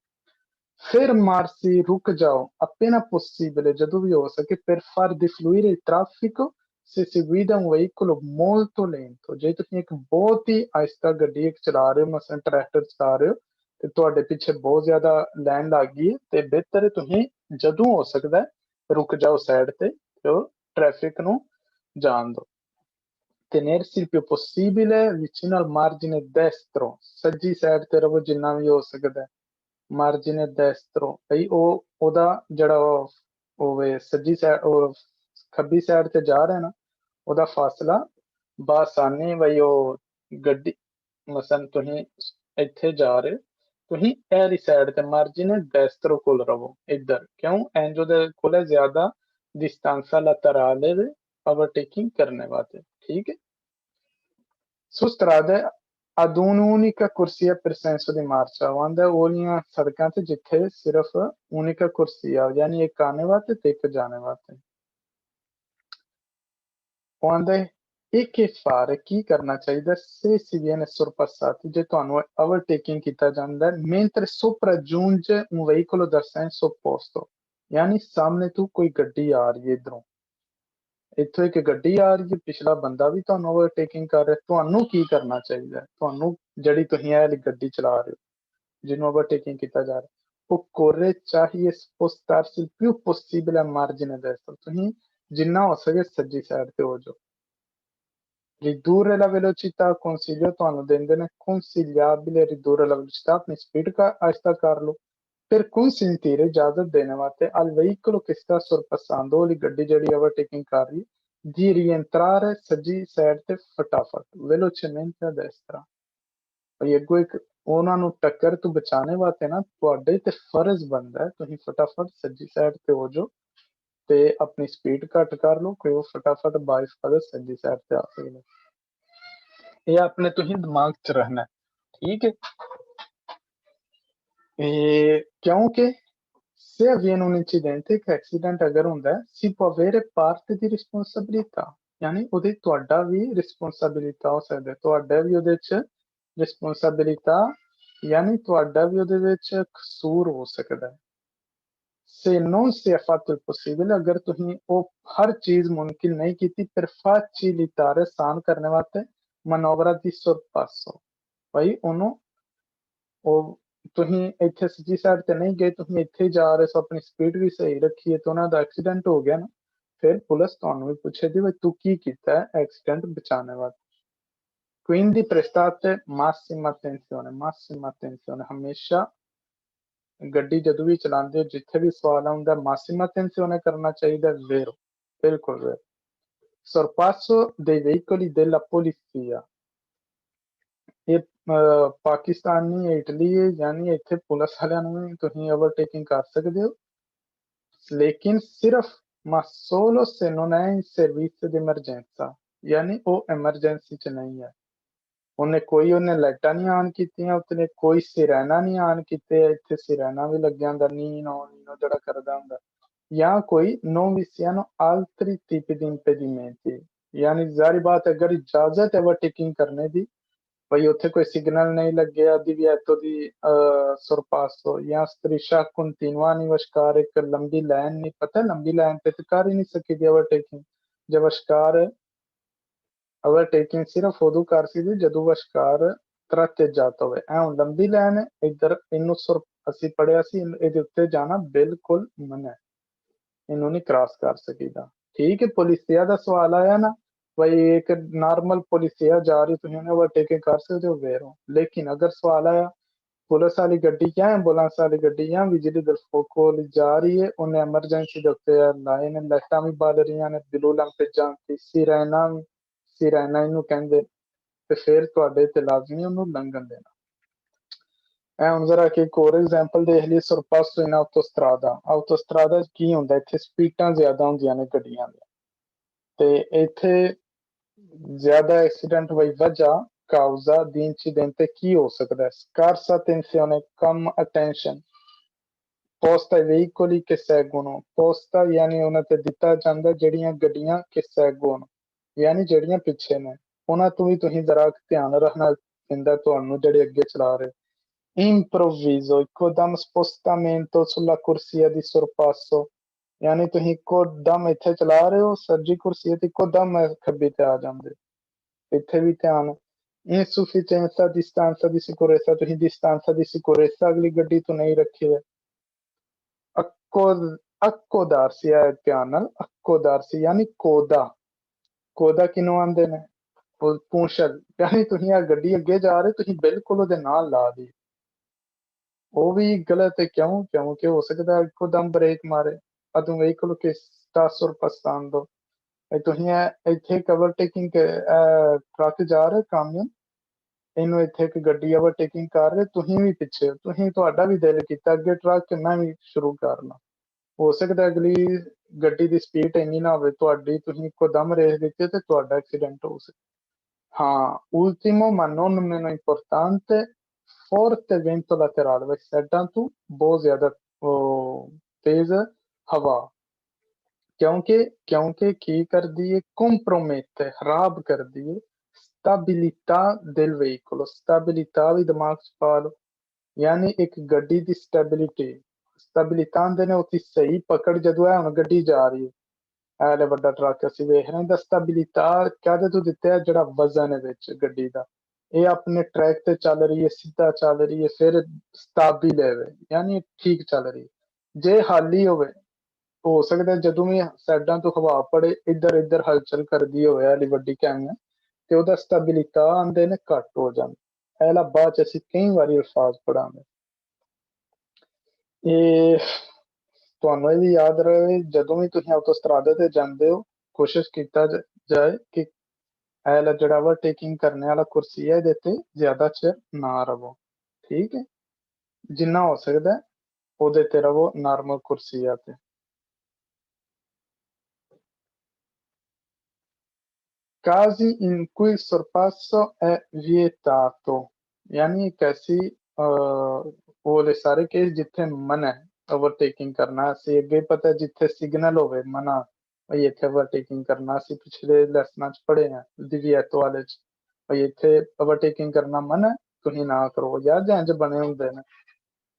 fermarsi ਰੁਕ ਜਾਓ appena possibile ਜਦੋਂ ਵੀ ਹੋ ਸਕੇ per far defluire il traffico se si guida un veicolo molto lento ਜੇ ਤੁਸੀਂ ਇੱਕ ਬਹੁਤ ਹੀ ਆਹਿਸਤਾ ਗੱਡੀ ਇੱਕ ਚਲਾ ਰਹੇ ਹੋ, ਮਸਲਨ ਟਰੈਕਟਰ ਚਲਾ ਰਹੇ ਹੋ ਤੇ ਤੁਹਾਡੇ ਪਿੱਛੇ ਬਹੁਤ ਜ਼ਿਆਦਾ ਲਾਈਨ ਲੱਗ ਗਈ ਹੈ ਤੇ ਬਿਹਤਰ ਹੈ ਤੁਸੀਂ ਜਦੋਂ ਹੋ ਸਕਦਾ ਰੁਕ ਜਾਓ ਸਾਈਡ ਤੇ ਉਹ traffic ਨੂੰ ਜਾਣ ਦਿਓ। tenersi il più possibile vicino al margine destro ਸੱਜੀ ਸਾਈਡ ਤੇ ਰਹੋ ਜਿੰਨਾ ਵੀ ਹੋ ਸਕਦਾ। margine destro ਬਈ ਉਹ ਉਹਦਾ ਜਿਹੜਾ ਹੋਵੇ ਸੱਜੀ ਸਾਈਡ ਉਹ ਖੱਬੀ ਸਾਈਡ ਤੇ ਜਾ ਰਿਹਾ ਨਾ ਉਹਦਾ ਫਾਸਲਾ ਬਾਸਾਨੀ ਬਈ ਉਹ ਗੱਡੀ ਮਸਲਨ ਤੁਸੀਂ ਇੱਥੇ ਜਾ ਰਹੇ ਤੁਸੀਂ ਇਹਦੀ ਸਾਈਡ ਤੇ margine destro ਕੋਲ ਰਹੋ ਇੱਧਰ ਕਿਉਂ ਇੰਜ ਉਹਦੇ ਕੋਲ ਜ਼ਿਆਦਾ distanza laterale overtaking करने वाले ठीक है। su strade ad un'unica corsia per senso di marcia ਆਉਂਦਾ ਉਹਨੀਆਂ ਸੜਕਾਂ ਤੇ ਜਿੱਥੇ ਸਿਰਫ unica corsia ਯਾਨੀ ਇੱਕ ਆने ਵਾਸਤੇ ਤੇ ਇੱਕ ਜਾਣੇ ਵਾਸਤੇ। ਆਉਂਦਾ ਇਹ che fare ਕੀ ਕਰਨਾ ਚਾਹੀਦਾ se si viene sorpassati ਜੇ ਤੁਹਾਨੂੰ overtaking ਕੀਤਾ ਜਾਂਦਾ mentre sopraggiunge un veicolo dal senso opposto ਯਾਨੀ ਸਾਹਮਣੇ ਤੋਂ ਕੋਈ ਗੱਡੀ ਆ ਰਹੀ ਹੈ ਇੱਧਰੋਂ ਇੱਥੋਂ ਇੱਕ ਗੱਡੀ ਆ ਰਹੀ ਹੈ ਪਿਛਲਾ ਬੰਦਾ ਵੀ ਤੁਹਾਨੂੰ ਓਵਰਟੇਕਿੰਗ ਕਰ ਰਿਹਾ ਤੁਹਾਨੂੰ ਕੀ ਕਰਨਾ ਚਾਹੀਦਾ ਤੁਹਾਨੂੰ ਜਿਹੜੀ ਤੁਸੀਂ ਇਹ ਵਾਲੀ ਗੱਡੀ ਚਲਾ ਰਹੇ ਹੋ ਜਿਹਨੂੰ ਓਵਰਟੇਕਿੰਗ ਕੀਤਾ ਜਾ ਰਿਹਾ occorre ਚਾਹੀਏ spostarsi il più possibile a margine destro ਤੁਸੀਂ ਜਿੰਨਾ ਹੋ ਸਕੇ ਸੱਜੀ ਸਾਈਡ ਤੇ ਹੋ ਜਾਓ। ridurre la velocità consiglio ਤੁਹਾਨੂੰ ਦਿੰਦੇ ਨੇ consigliabile ridurre la velocità ਆਪਣੀ ਸਪੀਡ ਆਹਿਸਤਾ ਕਰ ਲਓ per consentire ਇਜਾਜ਼ਤ ਦੇਣੇ ਵਾਸਤੇ al veicolo che sta sorpassando ਉਹਦੀ ਗੱਡੀ ਜਿਹੜੀ ਓਵਰਟੇਕਿੰਗ ਕਰ ਰਹੀ di rientrare ਸੱਜੀ ਸਾਈਡ ਤੇ ਫਟਾਫਟ velocemente a destra ਭਈ ਅੱਗੋਂ ਇੱਕ ਉਹਨਾਂ ਨੂੰ ਟੱਕਰ ਤੋਂ ਬਚਾਉਣੇ ਵਾਸਤੇ ਨਾ ਤੁਹਾਡੇ ਤੇ ਫਰਜ਼ ਬਣਦਾ ਹੈ ਤੁਸੀਂ ਫਟਾਫਟ ਸੱਜੀ ਸਾਈਡ ਤੇ ਹੋ ਜਾਓ ਤੇ ਆਪਣੀ ਸਪੀਡ ਘੱਟ ਕਰ ਲਓ ਕਿ ਉਹ ਫਟਾਫਟ ਬਾਈਫਾਦਰ ਸੱਜੀ ਸਾਈਡ ਤੇ ਆ ਸਕਦੇ। ਇਹ ਆਪਣੇ ਤੁਸੀਂ ਦਿਮਾਗ 'ਚ ਰੱਖਣਾ ਠੀਕ ਹੈ। क्योंकि Se avviene un incidente, ਇੱਕ ਐਕਸੀਡੈਂਟ ਅਗਰ ਹੁੰਦਾ ਹੈ, si può avere parte di responsabilità, ਯਾਨੀ ਉਹਦੇ ਤੁਹਾਡਾ ਵੀ ਰਿਸਪੌਂਸਿਬਿਲਿਟà ਹੋ ਸਕਦਾ ਹੈ, ਤੁਹਾਡਾ ਵੀ ਉਹਦੇ ਚ ਰਿਸਪੌਂਸਿਬਿਲਿਟà ਯਾਨੀ ਤੁਹਾਡਾ ਵੀ ਉਹਦੇ ਵਿੱਚ ਕਸੂਰ ਹੋ ਸਕਦਾ ਹੈ। Se non si è fatto il possibile, ਅਗਰ ਤੁਸੀਂ ਉਹ ਹਰ ਚੀਜ਼ ਮੁਮਕਿਨ ਨਹੀਂ ਕੀਤੀ, per facilitare ਆਸਾਨ ਕਰਨੇ ਵਾਸਤੇ manovra di sorpasso, ਭਾਈ ਉਹਨੂੰ ਉਹ ਤੁਸੀਂ ਇੱਥੇ ਸੱਜੀ ਸਾਈਡ ਤੇ ਨਹੀਂ ਗਏ, ਤੁਸੀਂ ਇੱਥੇ ਹੀ ਜਾ ਰਹੇ ਸੋ, ਆਪਣੀ ਸਪੀਡ ਵੀ ਸਹੀ ਰੱਖੀ ਹੈ, ਤੇ ਉਹਨਾਂ ਦਾ ਐਕਸੀਡੈਂਟ ਹੋ ਗਿਆ ਨਾ, ਫਿਰ ਪੁਲਿਸ ਤੁਹਾਨੂੰ ਵੀ ਪੁੱਛੇਗੀ ਵੀ ਤੂੰ ਕੀ ਕੀਤਾ ਹੈ ਐਕਸੀਡੈਂਟ ਬਚਾਉਣੇ ਵਾਸਤੇ। Quindi prestate massima attenzione, ਹਮੇਸ਼ਾ ਗੱਡੀ ਜਦੋਂ ਵੀ ਚਲਾਉਂਦੇ ਹੋ, ਜਿੱਥੇ ਵੀ ਸਵਾਲ ਆਉਂਦਾ massima attenzione ਕਰਨਾ ਚਾਹੀਦਾ, vero, ਬਿਲਕੁਲ vero। Sorpasso dei veicoli della polizia, ਇਹ ਪਾਕਿਸਤਾਨ ਨਹੀਂ ਇਟਲੀ ਹੈ, ਯਾਨੀ ਇੱਥੇ ਪੁਲਿਸ ਵਾਲਿਆਂ ਨੂੰ ਵੀ ਤੁਸੀਂ ਓਵਰਟੇਕਿੰਗ ਕਰ ਸਕਦੇ ਹੋ, ਲੇਕਿਨ ਸਿਰਫ ma solo se non è in servizio di emergenza, ਯਾਨੀ ਉਹ ਐਮਰਜੈਂਸੀ ਚ ਨਹੀਂ ਹੈ, ਉਹਨੇ ਲਾਈਟਾਂ ਨਹੀਂ ਆਨ ਕੀਤੀਆਂ, ਉਤਨੇ ਕੋਈ ਸਿਰੈਨਾ ਨਹੀਂ ਆਨ ਕੀਤੇ, ਇੱਥੇ ਸਿਰੈਨਾ ਵੀ ਲੱਗਿਆ ਹੁੰਦਾ ਨੀਨੋ ਜਿਹੜਾ ਕਰਦਾ ਹੁੰਦਾ, ਜਾਂ ਕੋਈ non vi siano altri tipi di impedimenti, ਯਾਨੀ ਜ਼ਾਹਰੀ ਬਾਤ ਅਗਰ ਇਜਾਜ਼ਤ ਹੈ ਓਵਰਟੇਕਿੰਗ ਕਰਨੇ ਦੀ, ਭਾਈ ਉੱਥੇ ਕੋਈ ਸਿਗਨਲ ਨਹੀਂ ਲੱਗਿਆ divieto di sorpasso ਜਾਂ striscia continua ਨਹੀਂ ਵਿਚਕਾਰ ਇੱਕ ਲੰਬੀ ਲਾਈਨ ਨਹੀਂ, ਪਤਾ ਲੰਬੀ ਲਾਈਨ ਤੇ ਕਰ ਹੀ ਨਹੀਂ ਸਕਦੀ ਓਵਰਟੇਕਿੰਗ, ਜਦ ਵਿਚਕਾਰ ਓਵਰਟੇਕਿੰਗ ਸਿਰਫ ਉਦੋਂ ਕਰ ਸਕਦੀ ਜਦੋਂ ਵਿਚਕਾਰ ਤਰ੍ਹਾਂ ਤੇਜ਼ਾਤ ਹੋਵੇ। ਐ ਹੁਣ ਲੰਬੀ ਲਾਈਨ ਹੈ, ਇੱਧਰ ਇਹਨੂੰ ਅਸੀਂ ਪੜਿਆ ਸੀ, ਇਹਦੇ ਉੱਤੇ ਜਾਣਾ ਬਿਲਕੁਲ ਮਨਾ ਹੈ, ਇਹਨੂੰ ਨਹੀਂ ਕ੍ਰਾਸ ਕਰ ਸਕੀਦਾ। ਠੀਕ ਹੈ, ਪੁਲਿਸਿਆ ਦਾ ਸਵਾਲ ਆਇਆ ਨਾ, भाई एक नॉर्मल पुलिसिया जा रही, तुम उन्हें ओवरटेकिंग कर सकते हो वेरो, लेकिन अगर सवाल आया पुलिस वाली गड्डी क्या एंबुलेंस वाली गड्डी या बिजली कोल जा रही है, उन्हें एमरजेंसी के उत्ते लाए ने लाइटां भी बल रही ने, ब्लू लैंप जाती सिरैना इनू कहंदे, ते फिर तुहाडे ते लाजमी उन्हें लंघन देना। ਹੁਣ ਜ਼ਰਾ ਕਿ ਇੱਕ ਹੋਰ ਐਗਜ਼ਾਮਪਲ ਦੇਖ ਲਈ, ਸਰਪਾਸੋ ਇਨ ਆਟੋਸਟਰਾਦਾ ਕੀ ਹੁੰਦਾ, ਇੱਥੇ ਸਪੀਡਾਂ ਜ਼ਿਆਦਾ ਹੁੰਦੀਆਂ ਨੇ ਗੱਡੀਆਂ ਦੀਆਂ, ਤੇ ਇੱਥੇ ਜ਼ਿਆਦਾ ਐਕਸੀਡੈਂਟ ਦੀ ਵਜ੍ਹਾ causa di incidente ਕੀ ਹੋ ਸਕਦਾ ਹੈ? Scarsa attenzione, ਕਮ attention, posta ai veicoli che seguono, posta ਯਾਨੀ ਉਹਨਾਂ ਤੇ ਦਿੱਤਾ ਜਾਂਦਾ ਜਿਹੜੀਆਂ ਗੱਡੀਆਂ che seguono, ਯਾਨੀ ਜਿਹੜੀਆਂ ਪਿੱਛੇ ਨੇ, ਉਹਨਾਂ ਤੋਂ ਵੀ ਤੁਸੀਂ ਜ਼ਰਾ ਧਿਆਨ ਰੱਖਣਾ ਪੈਂਦਾ ਤੁਹਾਨੂੰ ਜਿਹੜੇ ਅੱਗੇ ਚਲਾ ਰਹੇ। Improvviso, ਇੱਕੋਦਮ spostamento sulla corsia di sorpasso, ਯਾਨੀ ਤੁਸੀਂ ਇੱਕੋਦਮ ਇੱਥੇ ਚਲਾ ਰਹੇ ਹੋ, ਸੱਜੀ ਕੁਰਸੀ ਤੇ ਇੱਕੋਦਮ ਖੱਬੀ ਤੇ ਆ ਜਾਂਦੇ, ਇੱਥੇ ਵੀ ਧਿਆਨ। insufficienza distanza di sicurezza, ਤੁਸੀਂ distanza di sicurezza ਅਗਲੀ ਗੱਡੀ ਤੋਂ ਨਹੀਂ ਰੱਖੀ ਹੈ। accodarsi ਹੈ, ਧਿਆਨ ਨਾਲ, accodarsi ਯਾਨੀ ਕੋਦਾ ਕਿਹਨੂੰ ਆਂਦੇ ਨੇ, ਪੂੰਛਲ, ਯਾਨੀ ਤੁਸੀਂ ਆ ਗੱਡੀ ਅੱਗੇ ਜਾ ਰਹੇ, ਤੁਸੀਂ ਬਿਲਕੁਲ ਉਹਦੇ ਨਾਲ ਲਾ ਦੀ, ਉਹ ਵੀ ਗਲਤ ਹੈ। ਕਿਉਂ? ਕਿਉਂਕਿ ਹੋ ਸਕਦਾ ਇੱਕੋਦਮ ਬ੍ਰੇਕ ਮਾਰੇ, ਅਦੋਂ veicolo che sta sorpassando, ਤੁਸੀਂ ਇੱਥੇ ਓਵਰਟੇਕਿੰਗ ਟਰੱਕ ਜਾ ਰਹੇ ਕਾਮਯਨ, ਇਹਨੂੰ ਇੱਥੇ ਇੱਕ ਗੱਡੀ ਓਵਰਟੇਕਿੰਗ ਕਰ ਰਹੇ, ਤੁਸੀਂ ਵੀ ਪਿੱਛੇ, ਤੁਸੀਂ ਤੁਹਾਡਾ ਵੀ ਦਿਲ ਕੀਤਾ ਅੱਗੇ ਟਰੱਕ ਮੈਂ ਵੀ ਸ਼ੁਰੂ ਕਰਨਾ, ਹੋ ਸਕਦਾ ਅਗਲੀ ਗੱਡੀ ਦੀ ਸਪੀਡ ਇੰਨੀ ਨਾ ਹੋਵੇ ਤੁਹਾਡੀ, ਤੁਸੀਂ ਇੱਕੋਦਮ ਰੇਸ ਦਿੱਤੀ ਤੇ ਤੁਹਾਡਾ ਐਕਸੀਡੈਂਟ ਹੋ ਸਕਦਾ। ਹਾਂ, ultimo ma non meno importante, forte vento laterale, ਵੈਸੇ ਸਾਈਡਾਂ ਤੋਂ ਬਹੁਤ ਜ਼ਿਆਦਾ ਤੇਜ਼ ਹਵਾ, ਕਿਉਂਕਿ ਕੀ ਕਰਦੀ ਹੈ, compromette, ਖਰਾਬ ਕਰਦੀ ਹੈ stabilità del veicolo, stabilità ਵੀ ਦਿਮਾਗ ਚ ਪਾ ਲਓ, ਯਾਨੀ ਇੱਕ ਗੱਡੀ ਦੀ ਸਟੈਬਿਲਿਟੀ ਆਂਦੇ ਨੇ ਉਹਦੀ ਸਹੀ ਪਕੜ, ਜਦੋਂ ਹੈ ਹੁਣ ਗੱਡੀ ਜਾ ਰਹੀ ਹੈ, ਐਲੇ ਵੱਡਾ ਟਰੱਕ ਅਸੀਂ ਵੇਖ ਰਹੇ ਹਾਂ, ਦਾ ਸਟੈਬਿਲਿਟà ਕਾਹਦੇ ਤੋਂ ਦਿੱਤਾ, ਜਿਹੜਾ ਵਜ਼ਨ ਹੈ ਵਿੱਚ ਗੱਡੀ ਦਾ, ਇਹ ਆਪਣੇ ਟਰੈਕ ਤੇ ਚੱਲ ਰਹੀ ਹੈ, ਸਿੱਧਾ ਚੱਲ ਰਹੀ ਹੈ, ਫਿਰ ਸਟਾਬਿਲ ਹੈ, ਯਾਨੀ ਠੀਕ ਚੱਲ ਰਹੀ ਹੈ। ਜੇ ਹਾਲੀ ਹੋਵੇ, ਹੋ ਸਕਦਾ ਜਦੋਂ ਵੀ ਸਾਈਡਾਂ ਤੋਂ ਹਵਾ ਪੜੇ ਇੱਧਰ ਇੱਧਰ ਹਲਚਲ ਕਰਦੀ ਹੋਵੇ ਵਾਲੀ ਵੱਡੀ ਕੈਮੀਆਂ, ਤੇ ਉਹਦਾ ਸਟੈਬਿਲਿਟà ਆਂਦੇ ਨੇ ਘੱਟ ਹੋ ਜਾਂਦਾ। ਇਹਲਾ ਬਾਅਦ ਚ ਅਸੀਂ ਕਈ ਵਾਰੀ ਅਲਫਾਜ਼ ਪੜਾਂਗੇ। ਇਹ ਤੁਹਾਨੂੰ ਇਹ ਵੀ ਯਾਦ ਰਹੇ, ਜਦੋਂ ਵੀ ਤੁਸੀਂ ਆਟੋਸਟਰਾਦੇ ਤੇ ਜਾਂਦੇ ਹੋ, ਕੋਸ਼ਿਸ਼ ਕੀਤਾ ਜਾਏ ਕਿ ਇਹ ਜਿਹੜਾ ਓਵਰਟੇਕਿੰਗ ਕਰਨੇ ਵਾਲਾ ਕੁਰਸੀ ਹੈ ਇਹਦੇ ਤੇ ਜ਼ਿਆਦਾ ਚਿਰ ਨਾ ਰਵੋ, ਠੀਕ ਹੈ, ਜਿੰਨਾ ਹੋ ਸਕਦਾ ਉਹਦੇ ਤੇ ਰਵੋ, ਨਾਰਮਲ ਕੁਰਸੀਆਂ ਤੇ। Casi in cui il sorpasso è vietato, यानी एक ऐसी वो वाले सारे केस जिथे मन है ओवरटेकिंग करना ਅਸੀਂ ਅੱਗੇ ਪਤਾ ਜਿੱਥੇ ਸਿਗਨਲ ਹੋਵੇ ਮਨਾ ਭਈ ਇੱਥੇ ਓਵਰਟੇਕਿੰਗ ਕਰਨਾ ਅਸੀਂ ਪਿਛਲੇ ਲੈਸਨਾਂ 'ਚ ਪੜ੍ਹੇ ਆ ਦਿਵਿਐਤ ਵਾਲੇ 'ਚ ਭਈ ਇੱਥੇ ਓਵਰਟੇਕਿੰਗ ਕਰਨਾ ਮਨਾ ਹੈ, ਤੁਸੀਂ ਨਾ ਕਰੋ ਯਾਰ ਜਾਂ ਇੰਝ ਬਣੇ ਹੁੰਦੇ ਨੇ